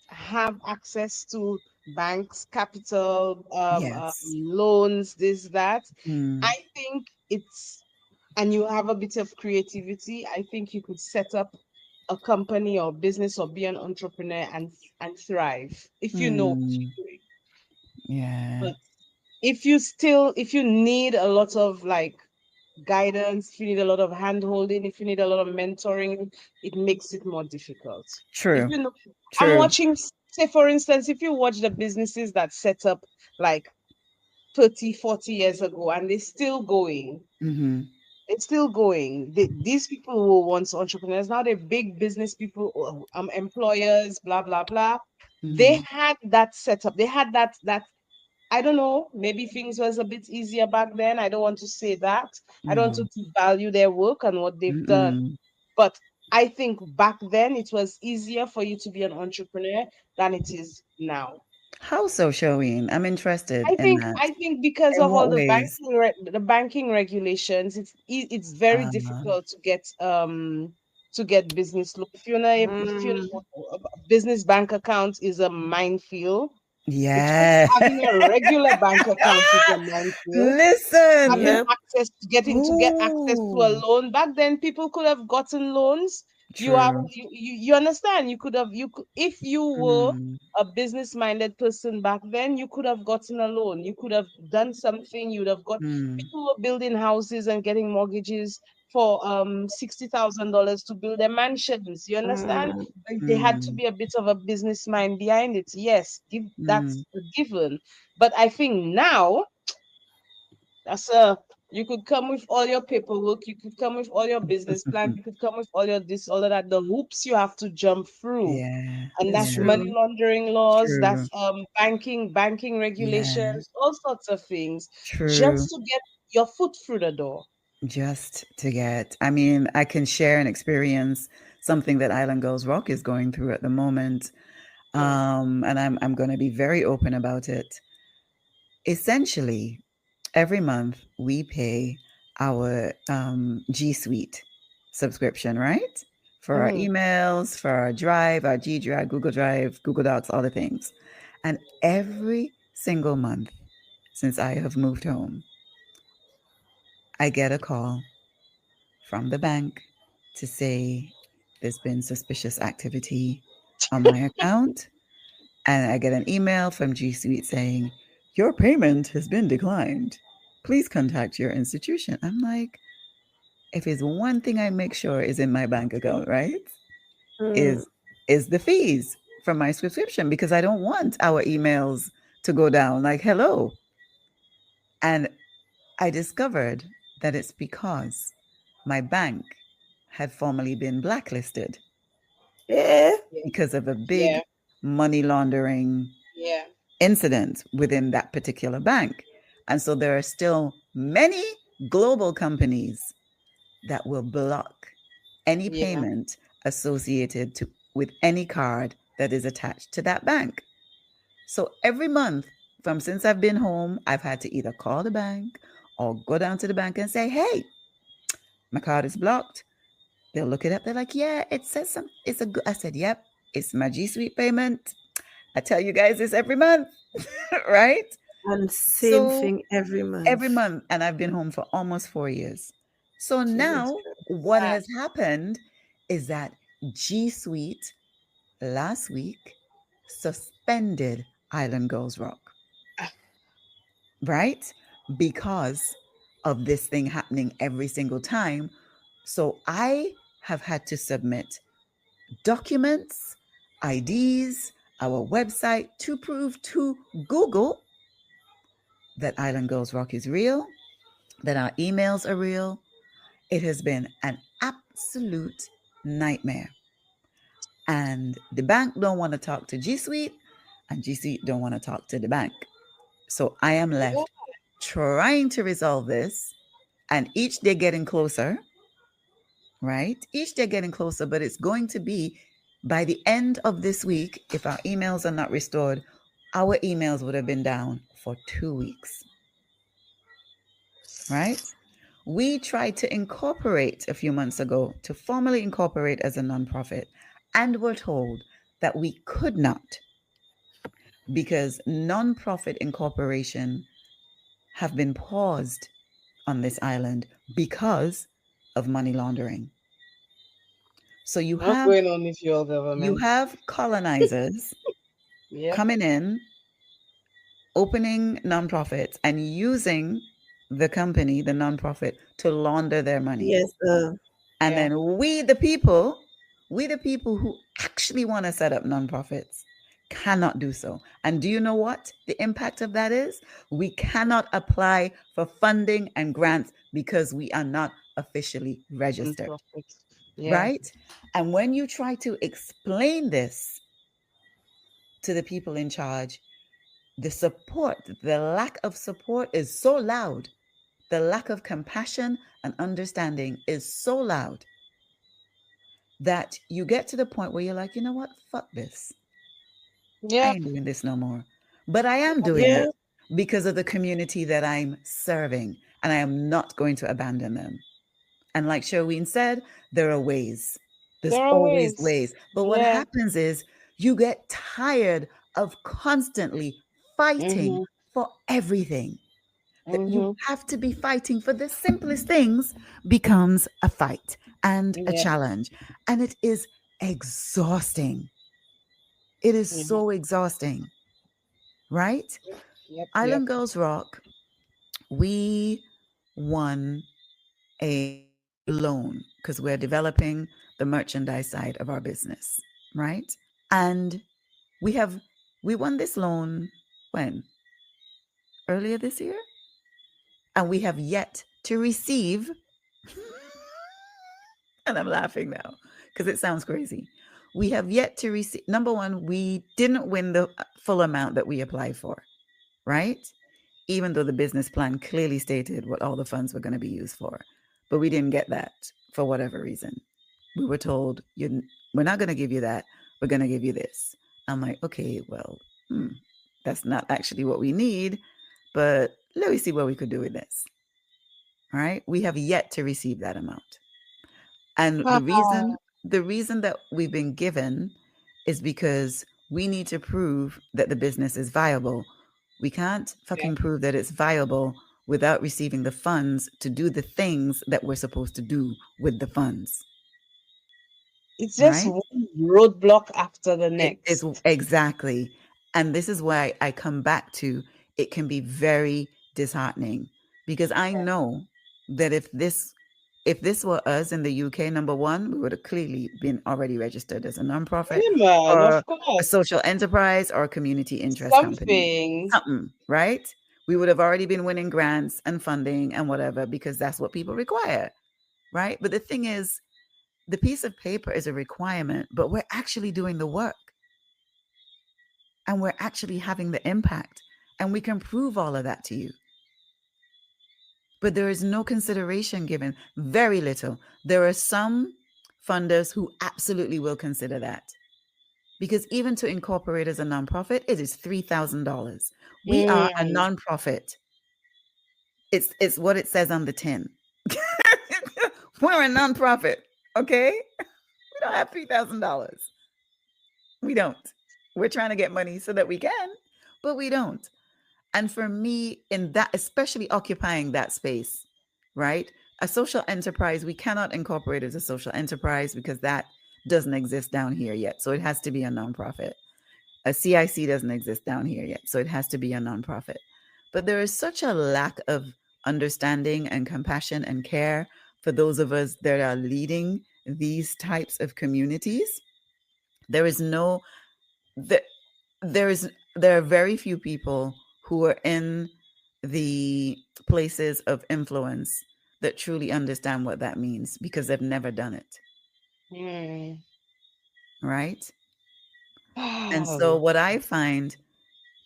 have access to banks, capital, yes. loans, this, that, Mm, I think it's, and you have a bit of creativity, I think you could set up a company or business or be an entrepreneur and thrive if you know what mm, you're doing. yeah. But if you need a lot of like guidance, if you need a lot of hand holding, if you need a lot of mentoring, it makes it more difficult. If True. you know, I'm True. watching, say, for instance, if you watch the businesses that set up like 30, 40 years ago and they're still going, Mm-hmm. it's still going. These people were once entrepreneurs, now they're big business people, employers, blah, blah, blah. They Mm-hmm. had that setup. They had that I don't know, maybe things was a bit easier back then. I don't want to say that. I don't No. want to value their work and what they've done. Mm-mm. But I think back then it was easier for you to be an entrepreneur than it is now. How so, Sherween? I'm interested in that. I think because In of all what ways? the banking regulations, it's very Uh, difficult to get business loan. If you Mm. know, a business bank account is a minefield. Just yeah. having a regular bank account is a minefield. Having Listen. Yep. access to get access to a Ooh. loan. Back then people could have gotten loans. True. You understand, you could have you could, if you were Mm, a business minded person back then, you could have gotten a loan, you could have done something, you would have got, mm, people were building houses and getting mortgages for $60,000 to build their mansions, you understand. Mm. Like, they had to mm, be a bit of a business mind behind it, yes, mm. that's a given. But I think now that's a, you could come with all your paperwork, you could come with all your business plan, you could come with all your this, all of that, the hoops you have to jump through. Yeah. And It's that's Yeah. money true. laundering laws, True. that's banking Yeah. regulations, all sorts of things, True. just to get your foot through the door. Just to get, I mean, I can share an experience, something that Island Girls Rock is going through at the moment. Hmm. And I'm going to be very open about it. Essentially, every month we pay our G Suite subscription, right? For our Hmm. emails, for our Drive, our G Drive, Google Docs, all the things. And every single month since I have moved home, I get a call from the bank to say there's been suspicious activity on my account. And I get an email from G Suite saying, your payment has been declined. Please contact your institution. I'm like, if it's one thing I make sure is in my bank account, right? Mm. Is is the fees from my subscription because I don't want our emails to go down like hello. And I discovered that it's because my bank had formerly been blacklisted Yeah. Yeah, because of a yeah, big money laundering yeah, incident within that particular bank. And so there are still many global companies that will block any yeah, payment associated with any card that is attached to that bank. So every month from since I've been home, I've had to either call the bank or go down to the bank and say, hey, my card is blocked. They'll look it up. They're like, yeah, it says some. It's a good. I said, yep, it's my G Suite payment. I tell you guys this every month, right? And same So thing every every month. month, and I've been home for almost 4 years. So Jesus now Christ. what sad. has happened is that G Suite last week suspended Island Girls Rock, right? Because of this thing happening every single time. So I have had to submit documents, IDs, our website to prove to Google that Island Girls Rock is real, that our emails are real. It has been an absolute nightmare. And the bank don't want to talk to G Suite, and G Suite don't want to talk to the bank. So I am Yeah. left trying to resolve this, and each day getting closer, right? Each day getting closer, but it's going to be by the end of this week, if our emails are not restored, our emails would have been down for 2 weeks, right? We tried to incorporate a few months ago to formally incorporate as a nonprofit, and were told that we could not because nonprofit incorporation have been paused on this island because of money laundering. So What's going on with your you government? have colonizers Yep. coming in, opening nonprofits and using the company, the nonprofit, to launder their money. Yes, And Yeah. then we the people who actually want to set up nonprofits, cannot do so. And do you know what the impact of that is? We cannot apply for funding and grants because we are not officially registered, Non-profit. Yeah. right? And when you try to explain this to the people in charge, the support, the lack of support is so loud. The lack of compassion and understanding is so loud that you get to the point where you're like, you know what? Fuck this. I Yep. ain't doing this no more. But I am doing yeah, it because of the community that I'm serving, and I am not going to abandon them. And like Sherween said, there are ways. There's There are always ways. ways. But what Yeah. happens is you get tired of constantly fighting Mm-hmm. for everything. That you Mm-hmm. have to be fighting for the simplest things becomes a fight and a Yeah. challenge. And it is exhausting. It is Mm-hmm. so exhausting, right? Yep. Yep. Yep. Island Girls Rock, we won a loan because we're developing the merchandise side of our business, right? And we have we won this loan when? Earlier this year? And we have yet to receive, and I'm laughing now because it sounds crazy. We have yet to receive, number one, we didn't win the full amount that we applied for, right? Even though the business plan clearly stated what all the funds were going to be used for. But we didn't get that for whatever reason. We were told, we're not going to give you that. We're going to give you this. I'm like, okay, well, that's not actually what we need, but let me see what we could do with this. All right. We have yet to receive that amount. And Ah, the reason that we've been given is because we need to prove that the business is viable. We can't yeah. fucking prove that it's viable without receiving the funds to do the things that we're supposed to do with the funds, It's just right? one roadblock after the It is next. exactly. And this is why I come back to it can be very disheartening because I know that if this were us in the UK, number one, we would have clearly been already registered as a nonprofit Yeah, man, or of a course. social enterprise or a community interest company. Something. Something, right? We would have already been winning grants and funding and whatever because that's what people require, right? But the thing is, the piece of paper is a requirement, but we're actually doing the work and we're actually having the impact. And we can prove all of that to you. But there is no consideration given, very little. There are some funders who absolutely will consider that. Because even to incorporate as a nonprofit, it is $3,000. We are a Mm, nonprofit. It's what it says on the tin. We're a nonprofit, okay? We don't have $3,000. We don't. We're trying to get money so that we can, but we don't. And for me, in that, especially occupying that space, right? A social enterprise, we cannot incorporate as a social enterprise because that doesn't exist down here yet. So it has to be a nonprofit. A CIC doesn't exist down here yet. So it has to be a nonprofit. But there is such a lack of understanding and compassion and care for those of us that are leading these types of communities. There is no, there, there are very few people who are in the places of influence that truly understand what that means because they've never done it, mm. right? And so Oh, what I find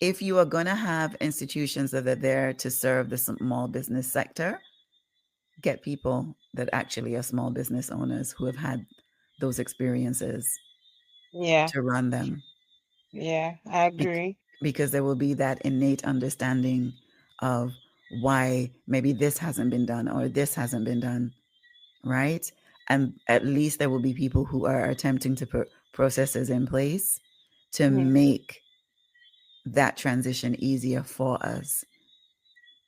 if you are going to have institutions that are there to serve the small business sector, get people that actually are small business owners who have had those experiences Yeah. to run them. Yeah, I Bec- agree. because there will be that innate understanding of why maybe this hasn't been done or this hasn't been done, right? And at least there will be people who are attempting to put processes in place to Mhm. make that transition easier for us.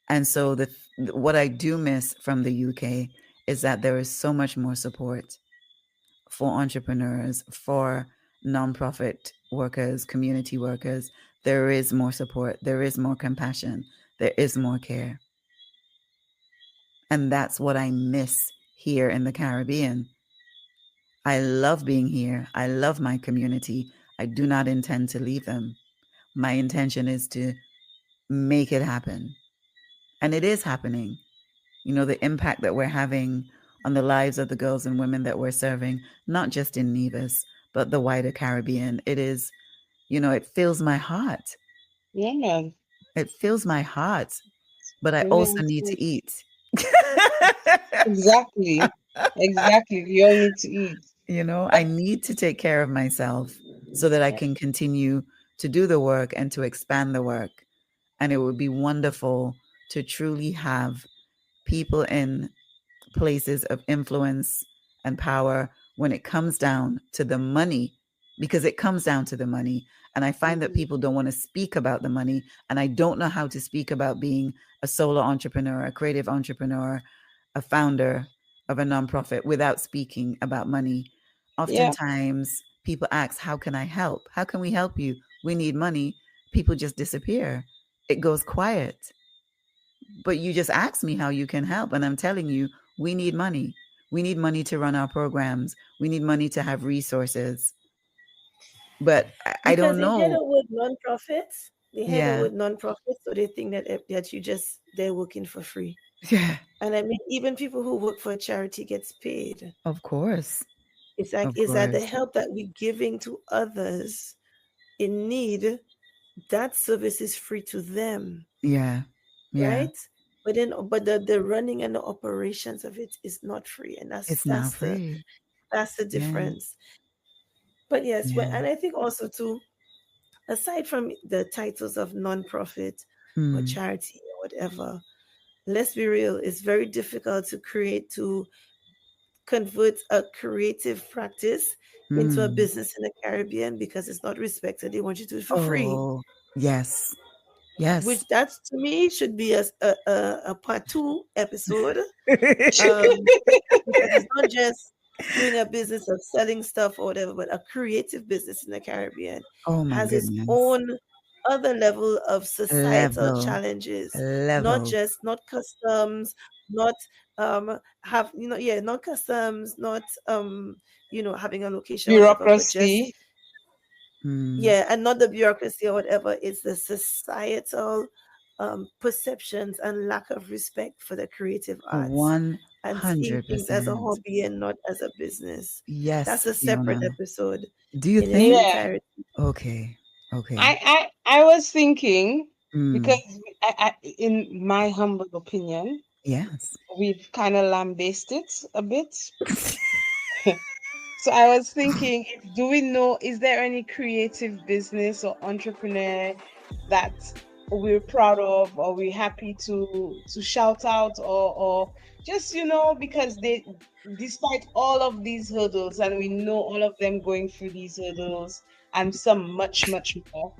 And so what I do miss from the UK is that there is so much more support for entrepreneurs, for nonprofit workers, community workers. There is more support, there is more compassion, there is more care. And that's what I miss here in the Caribbean. I love being here. I love my community. I do not intend to leave them. My intention is to make it happen. And it is happening. You know, the impact that we're having on the lives of the girls and women that we're serving, not just in Nevis, but the wider Caribbean. It is, it fills my heart. Yeah, man. It fills my heart, but I also Brilliant. need to eat. Exactly. Exactly. We all need to eat. I need to take care of myself so that I Yeah. can continue to do the work and to expand the work. And it would be wonderful to truly have people in places of influence and power when it comes down to the money, because it comes down to the money. And I find that Mhm. people don't want to speak about the money. And I don't know how to speak about being a solo entrepreneur, a creative entrepreneur, a founder of a nonprofit without speaking about money. Yeah. Oftentimes, people ask, how can I help? How can we help you? We need money. People just disappear. It goes quiet. But you just asked me how you can help. And I'm telling you, we need money. We need money to run our programs. We need money to have resources. But I Because don't they hear know. the word non-profits, they hear the Yeah. word non-profit, so they think that you just they're working for free. Yeah. And I mean, even people who work for a charity gets paid. Of course. It's like, Of is that the course. help that we're giving to others in need, that service is free to them, Yeah. Yeah. right? But the running and the operations of it is not free, and that's It's not that's the free. that's the Yeah. difference. But yes, Yeah. and I think also too, aside from the titles of non-profit or Mm. charity or whatever, let's be real, it's very difficult to convert a creative practice into a Mm. business in the Caribbean because it's not respected. They want you to do it for free, Oh, yes. Yes. which that to me should be a part two episode. Um, because it's not just doing a business of selling stuff or whatever, but a creative business in the Caribbean Oh my has its goodness. own other level of societal Level. challenges, Level. not customs, not have yeah, not customs, not having a location or whatever, but just Bureaucracy. Mm. yeah, and not the bureaucracy or whatever. It's the societal perceptions and lack of respect for the creative arts and seeing things as a 100%. hobby and not as a business. Yes, That's a separate Fiona. episode Do you in its think? Yeah. entirety. Okay. Okay. I was thinking because Mm. in my humble opinion, Yes. we've kind of lambasted it a bit. So I was thinking, do we know, is there any creative business or entrepreneur that we're proud of or we're happy to shout out or just, because despite all of these hurdles, and we know all of them going through these hurdles and some much, much more,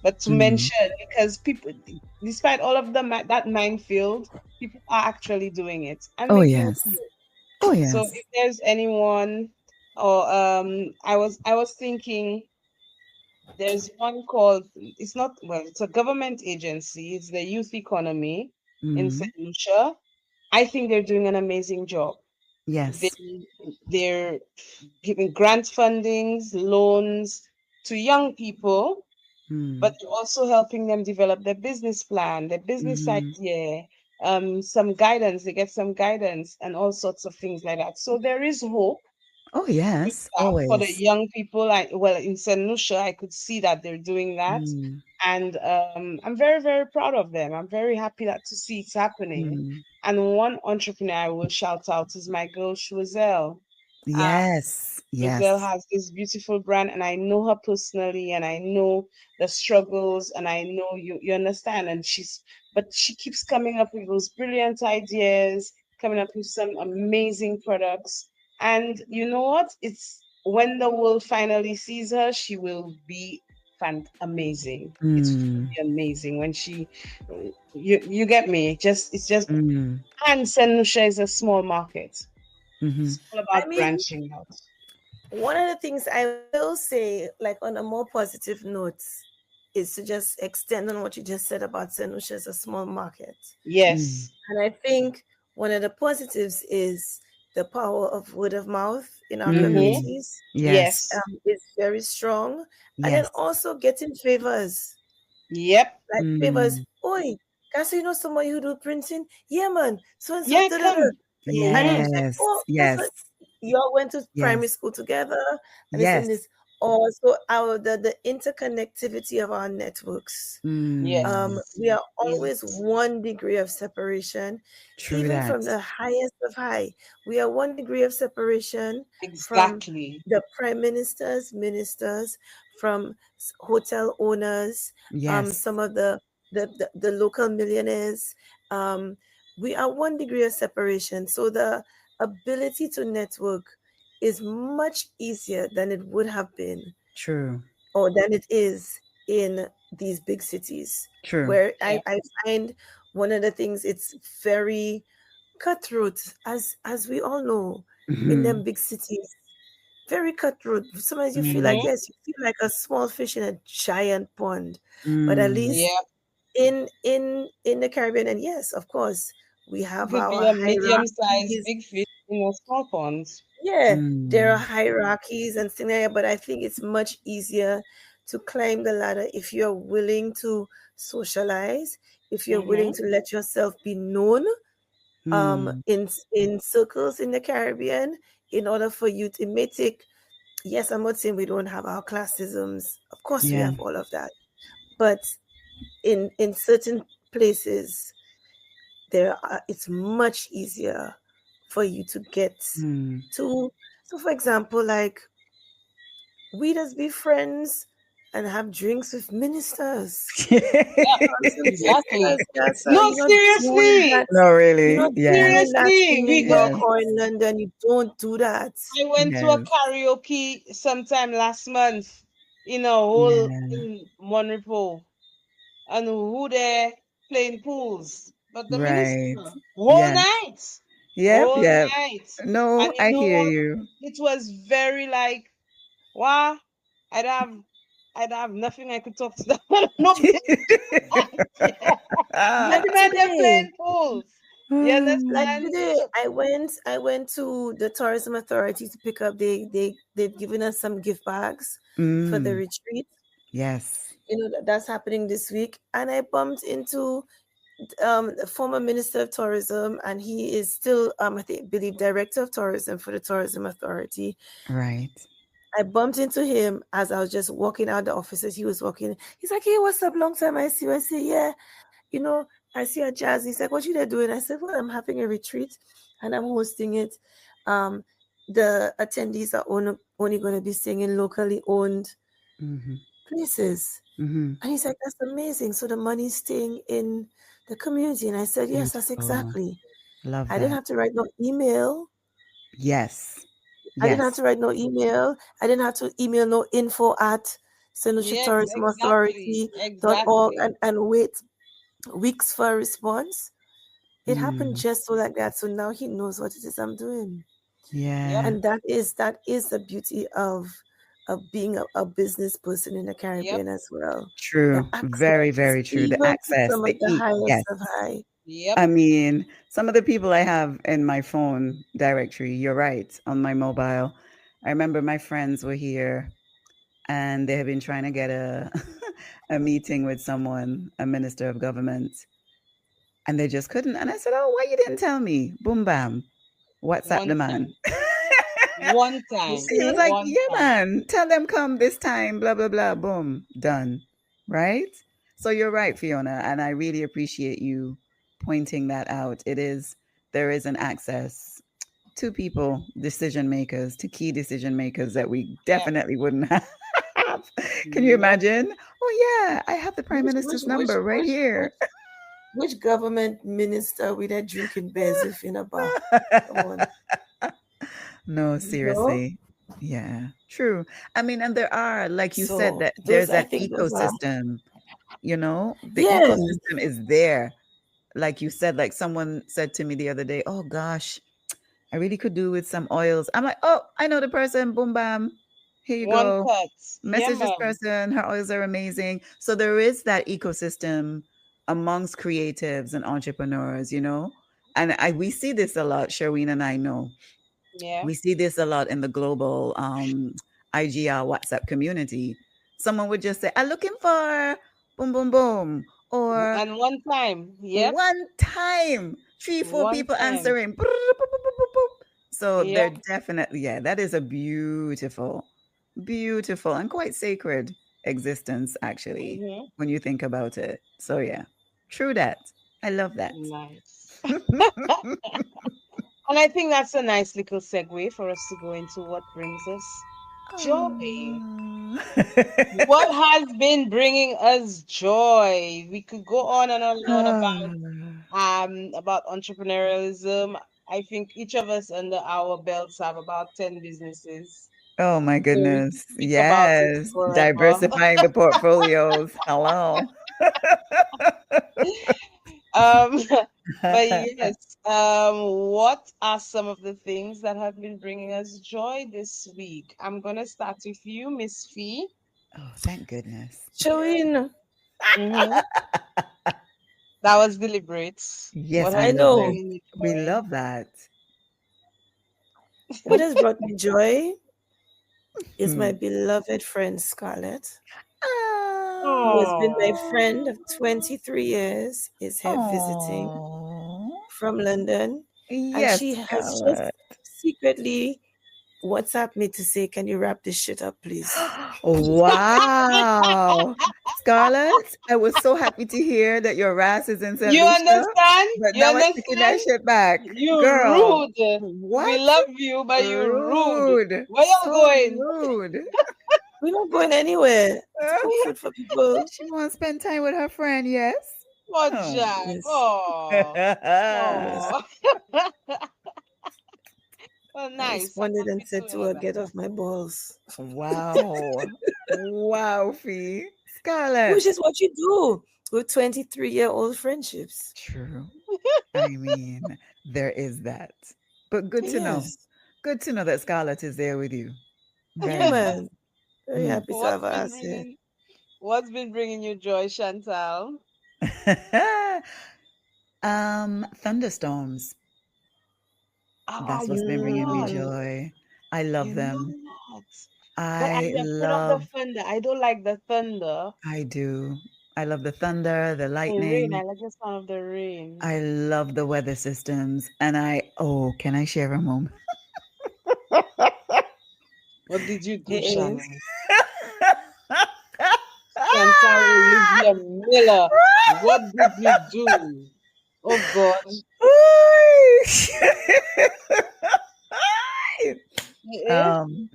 but to Mm. mention, because people, despite all of them, that minefield, people are actually doing it and Oh, making yes. money. Oh, So yes. if there's anyone, or I was thinking there's one called, it's not, well, it's a government agency. It's the youth economy in Mm. St. Lucia. I think they're doing an amazing job. They Yes. they're giving grant fundings, loans to young people, Mm. but you're also helping them develop their business plan, their business Mm. idea, some guidance. They get some guidance and all sorts of things like that. So there is hope. Oh, yes, For the always. young people. Well, in St. Lucia, I could see that they're doing that, Mm, and I'm very, very proud of them. I'm very happy that to see it's happening. mm. And one entrepreneur I will shout out is my girl Shuazel. Yes, Brazil yes. has this beautiful brand, and I know her personally, and I know the struggles, and I know you understand. And but she keeps coming up with those brilliant ideas, coming up with some amazing products. And you know what? It's when the world finally sees her, she will be amazing. It's Mm, really amazing when you get me. It's just mm, and St. Lucia is a small market. mhm, It's all I about mean, branching out. one of the things I will say, like on a more positive note, is to just extend on what you just said about St. Lucia as a small market. mm. Yes. And I think one of the positives is the power of word of mouth in our Mm-hmm. Mm. communities Yes, Yes. is very strong. And then yes. also getting favors, Yep. like favors. Mm. Oi, can you know somebody who do printing? Yeah, man. So and so. Yeah, Da, da, da. come. And then Mm-hmm. it's like, Yes, oh, that's yes, what y'all went to primary yes, school together, and this and yes. this. Also, the interconnectivity of our networks. Mm. We are always Yes. 1 degree of separation, True even that. from the highest of high. We are 1 degree of separation from Exactly. the prime ministers, from hotel owners, Yes, some of the local millionaires. Um, we are 1 degree of separation. So the ability to network is much easier than it would have been true, or than it is in these big cities, true. where Yeah. I find one of the things it's very cutthroat, as we all know, in them Mhm, big cities. Very cutthroat. Sometimes you feel like, Mm-hmm. mm, yes, you feel like a small fish in a giant pond. But at mm. least Yep. in the Caribbean, and yes, of course, we You have could be our a medium-sized hierarchies. big fish in a small pond. Yeah, there are Mm. hierarchies and things like that, but I think it's much easier to climb the ladder if you're willing to socialize, if you're willing Mm-hmm. to let yourself be known Mm. in circles in the Caribbean, in order for you to, it may take, yes, I'm not saying we don't have our classisms. Of course we Yeah. have all of that. But in certain places it's much easier for you to get Mm. to. So for example, like, we just be friends and have drinks with ministers. Yep. Exactly. Ministers, yes, sir. No, You're not doing seriously. that. No, You're really. not Yes, doing that Seriously. in New We go. York yes, or in London. You don't do that. I went to a yes, karaoke sometime last month in a hole yeah. in Monrepo. And who there playing pools? But the Right. minister, whole Yes. night, Yep, whole yep. night. And No, you I know hear what? you. It was very like, wow, I'd have, I'd have nothing I could talk to them. No business. Like Imagine they're today, playing pools. You like understand? today, I went to the tourism authority to pick up. They've given us some gift bags for the Mm. retreat. Yes. That's happening this week, and I bumped into the former minister of tourism, and he is still believe director of tourism for the tourism authority. Right. I bumped into him as I was just walking out the office as he was walking. He's like, "Hey, what's up? Long time I see you." I say, "Yeah, you know, I see a jazz." He's like, "What you there doing?" I said, "Well, I'm having a retreat and I'm hosting it. Um, the attendees are only going to be staying in locally owned Mm-hmm. places." Mm-hmm. And he's like, "That's amazing. So the money's staying in the community." And I said, "Yes, that's Beautiful. exactly." Love I didn't that. have to write no email. Yes. I didn't have Yes. to write no email. I didn't have to email no info at St. Lucia Yes, Tourism exactly. Authority.org Exactly. and wait weeks for a response. It happened Mm. just so like that. So now he knows what it is I'm doing. Yep. Yeah. And that is the beauty of being a business person in the Yep. Caribbean as well. The True. Very, access, very true. The even to access, some the of the e highest yes. of high. Yep. I mean, some of the people I have in my phone directory, you're right, on my mobile. I remember my friends were here and they have been trying to get a a meeting with someone, a minister of government, and they just couldn't. And I said, "Oh, why you didn't tell me?" Boom bam. WhatsApp the One man. time. One You time. He was see? like, One "Yeah, time. man, tell them come this time, blah, blah, blah, boom, done." Right? So you're right, Fiona. And I really appreciate you pointing that out. There is an access to people, decision makers, to key decision makers that we Yes. definitely wouldn't have. Can you Yep. imagine? Oh, yeah, I have the prime Which which minister's which number right which here. which which government minister with that drinking bears in a bar? Come on. No, You know? seriously. Yeah, true. I mean, and there are, like you said, So that those there's I that think those are ecosystem, the yeah. ecosystem is there. Like you said, like someone said to me the other day, oh gosh, I really could do with some oils. I'm like, oh, I know the person, boom, bam. Here you One go. cut. Yeah, Message this man. person. Her oils are amazing. So there is that ecosystem amongst creatives and entrepreneurs. And we see this a lot, Sherween and I know. Yeah. We see this a lot in the global IGR WhatsApp community. Someone would just say, I'm looking for boom, boom, boom. Or And one time. Yep. one time, three, four One people time. answering. So they're Yep. definitely, yeah, that is a beautiful, beautiful, and quite sacred existence, actually, Mm-hmm. when you think about it. So, yeah, true that. I love that. Nice. And I think that's a nice little segue for us to go into what brings us joy. Oh. What has been bringing us joy? We could go on and on about entrepreneurialism. I think each of us under our belts have about 10 businesses. Oh my So we could goodness. speak about it Yes. forever. Diversifying the portfolios. Hello. Um, but yes, what are some of the things that have been bringing us joy this week? I'm gonna start with you, Miss Fee. Oh, thank goodness. Showing. Mm-hmm. That was deliberate. Yes, What I I has love been know it. bringing you We joy? love that. what has brought me joy is my Hmm. beloved friend Scarlett, who has been my friend Oh, of 23 years, is here visiting Oh. from London. And Yes, she has just Scarlett. secretly WhatsApp me to say, can you wrap this shit up, please? Wow. Scarlett, I was so happy to hear that your RAS is in St. you Lucia, understand? but You now I'm taking that understand? shit back. You Girl, rude. We what? love you, but you rude. Rude. Where you So going? rude. We're not going anywhere. It's comfort for people. She wants to spend time with her friend, yes? Oh, Oh. Jack. Yes, Oh, yes. oh. Well, I nice. I'm responded and happy to said to hear her, that. get off my balls. Wow. Wow, Fee. Which Scarlett. is what you do with 23-year-old friendships. True. I mean, there is that. But good to know. Yes. Good to know that Scarlett is there with you. Yeah, Very nice. man. Very Hmm. happy to have her ass here. What's been bringing you joy, Chantal? Thunderstorms. Ah, That's you what's been bringing me Mm. know joy. I love You know them. what? But I I'm afraid of the love, thunder. I don't like the thunder. I do. I love the thunder, the The rain, I lightning. like the sound of the rain. I love the weather systems. Can I share a moment? What did you do, Eh, Shannon? Chantal Olivia Miller. What did you do? Oh God. Eh? um,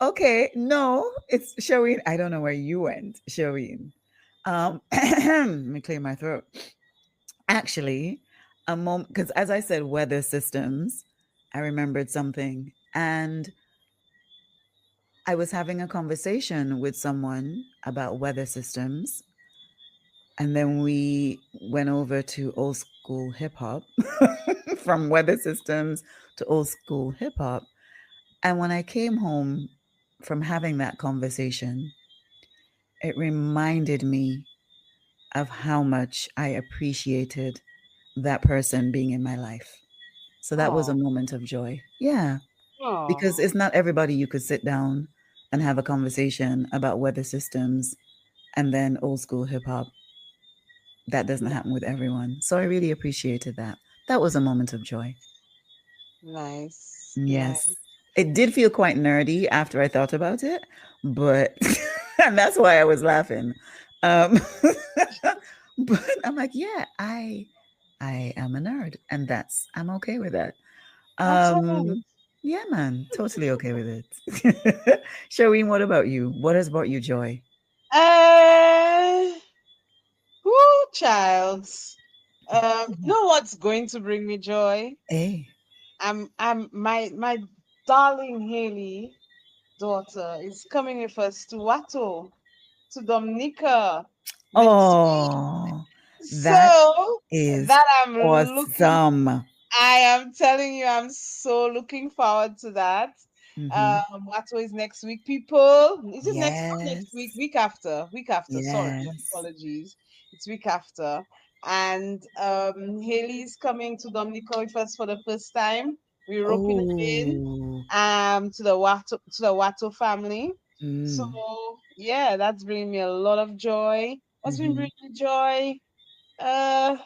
okay, no, it's Sherween. I don't know where you went, Sherween. Let me clear my throat. Actually, a moment, because as I said, weather systems, I remembered something. And I was having a conversation with someone about weather systems. And then we went over to old school hip hop, from weather systems to old school hip hop. And when I came home from having that conversation, it reminded me of how much I appreciated that person being in my life. So that was a Oh, moment of joy. Yeah, because oh, it's not everybody you could sit down and have a conversation about weather systems and then old school hip hop. That doesn't happen with everyone. So I really appreciated that. That was a moment of joy. nice. Yes. Nice. It did feel quite nerdy after I thought about it, but and that's why I was laughing. Um, but I'm like, yeah, I am a nerd, and I'm okay with that. That's right. Um, yeah, man, totally okay with it. Sherween, what about you? What has brought you joy? Uh, whoo, child. You Mhm. know what's going to bring me joy? Hey. My darling Haley daughter is coming with us to Watto, to Dominica next week. Oh, that So is that I'm looking awesome. I am telling you, I'm so looking forward to that. Hmm. Watto is next week, people. Is it next, not next week? Yes. Week after. Week after. Sorry, my Yes. apologies. It's week after. And Haley is coming to Dominica with us for the first time. We're roping her in Oh. to the Watto family. So Mm. yeah, that's bringing me a lot of joy. What's been Hmm. bringing me joy? Uh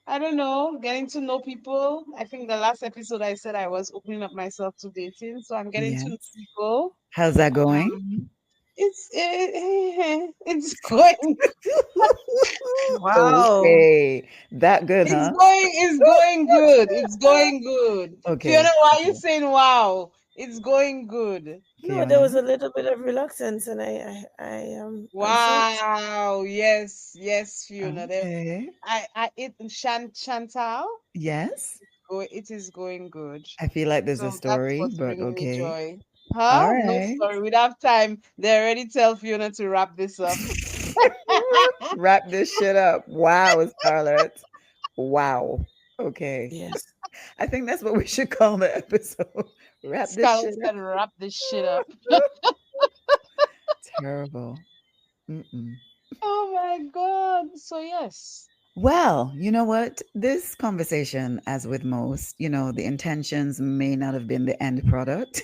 I don't know, getting to know people. I think the last episode I said I was opening up myself to dating, so I'm getting to know Yes. people. How's that going? Um, it's going Wow. Okay. That good, huh? it's going good. It's going good. Fiona, Okay. why are you Okay. saying wow? It's going good. No, there Fiona. was a little bit of reluctance, and I answered. Wow. Yes, yes, Fiona. There, Okay. I it Chantal. Yes. It is going good. I feel like there's a So that's story, what's but bringing me okay. joy. All Huh? No right. story. We don't have time. They already tell Fiona to wrap this up. Wrap this shit up. Wow, Scarlett. Wow. Okay. Yes. I think that's what we should call the episode. Wrap this Scarlett shit said, wrap this shit up. up. Terrible. Mm-mm. Oh my God. So, yes. Well, you know what? This conversation, as with most, the intentions may not have been the end product.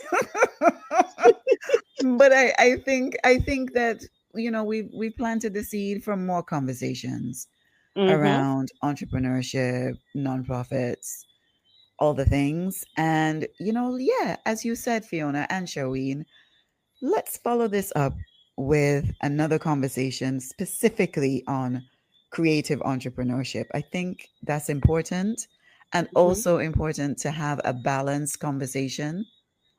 But I think that we planted the seed for more conversations Mm-hmm. around entrepreneurship, nonprofits, all the things. And yeah, as you said, Fiona and Sherween, let's follow this up with another conversation specifically on creative entrepreneurship. I think that's important, and Mm-hmm. also important to have a balanced conversation,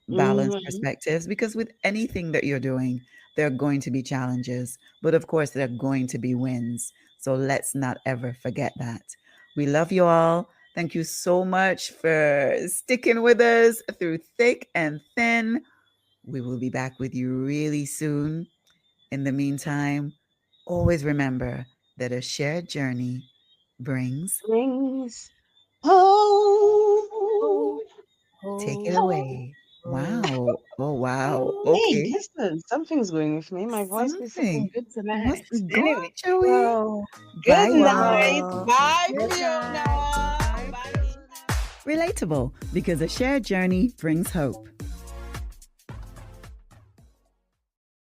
balanced Mm-hmm. perspectives, because with anything that you're doing, there are going to be challenges, but of course, there are going to be wins. So let's not ever forget that. We love you all. Thank you so much for sticking with us through thick and thin. We will be back with you really soon. In the meantime, always remember that a shared journey brings. Brings home. Oh, Take it oh, Home. away. oh, Wow. Oh, wow. oh. Hey, Okay. listen, something's going with me. My voice is sitting Something. good What's tonight. going on, Anyway, Joey? Wow. good Bye, night. y'all. Wow. Bye, Good Fiona. night. Bye, Bye. Fiona. Relatable, because a shared journey brings hope.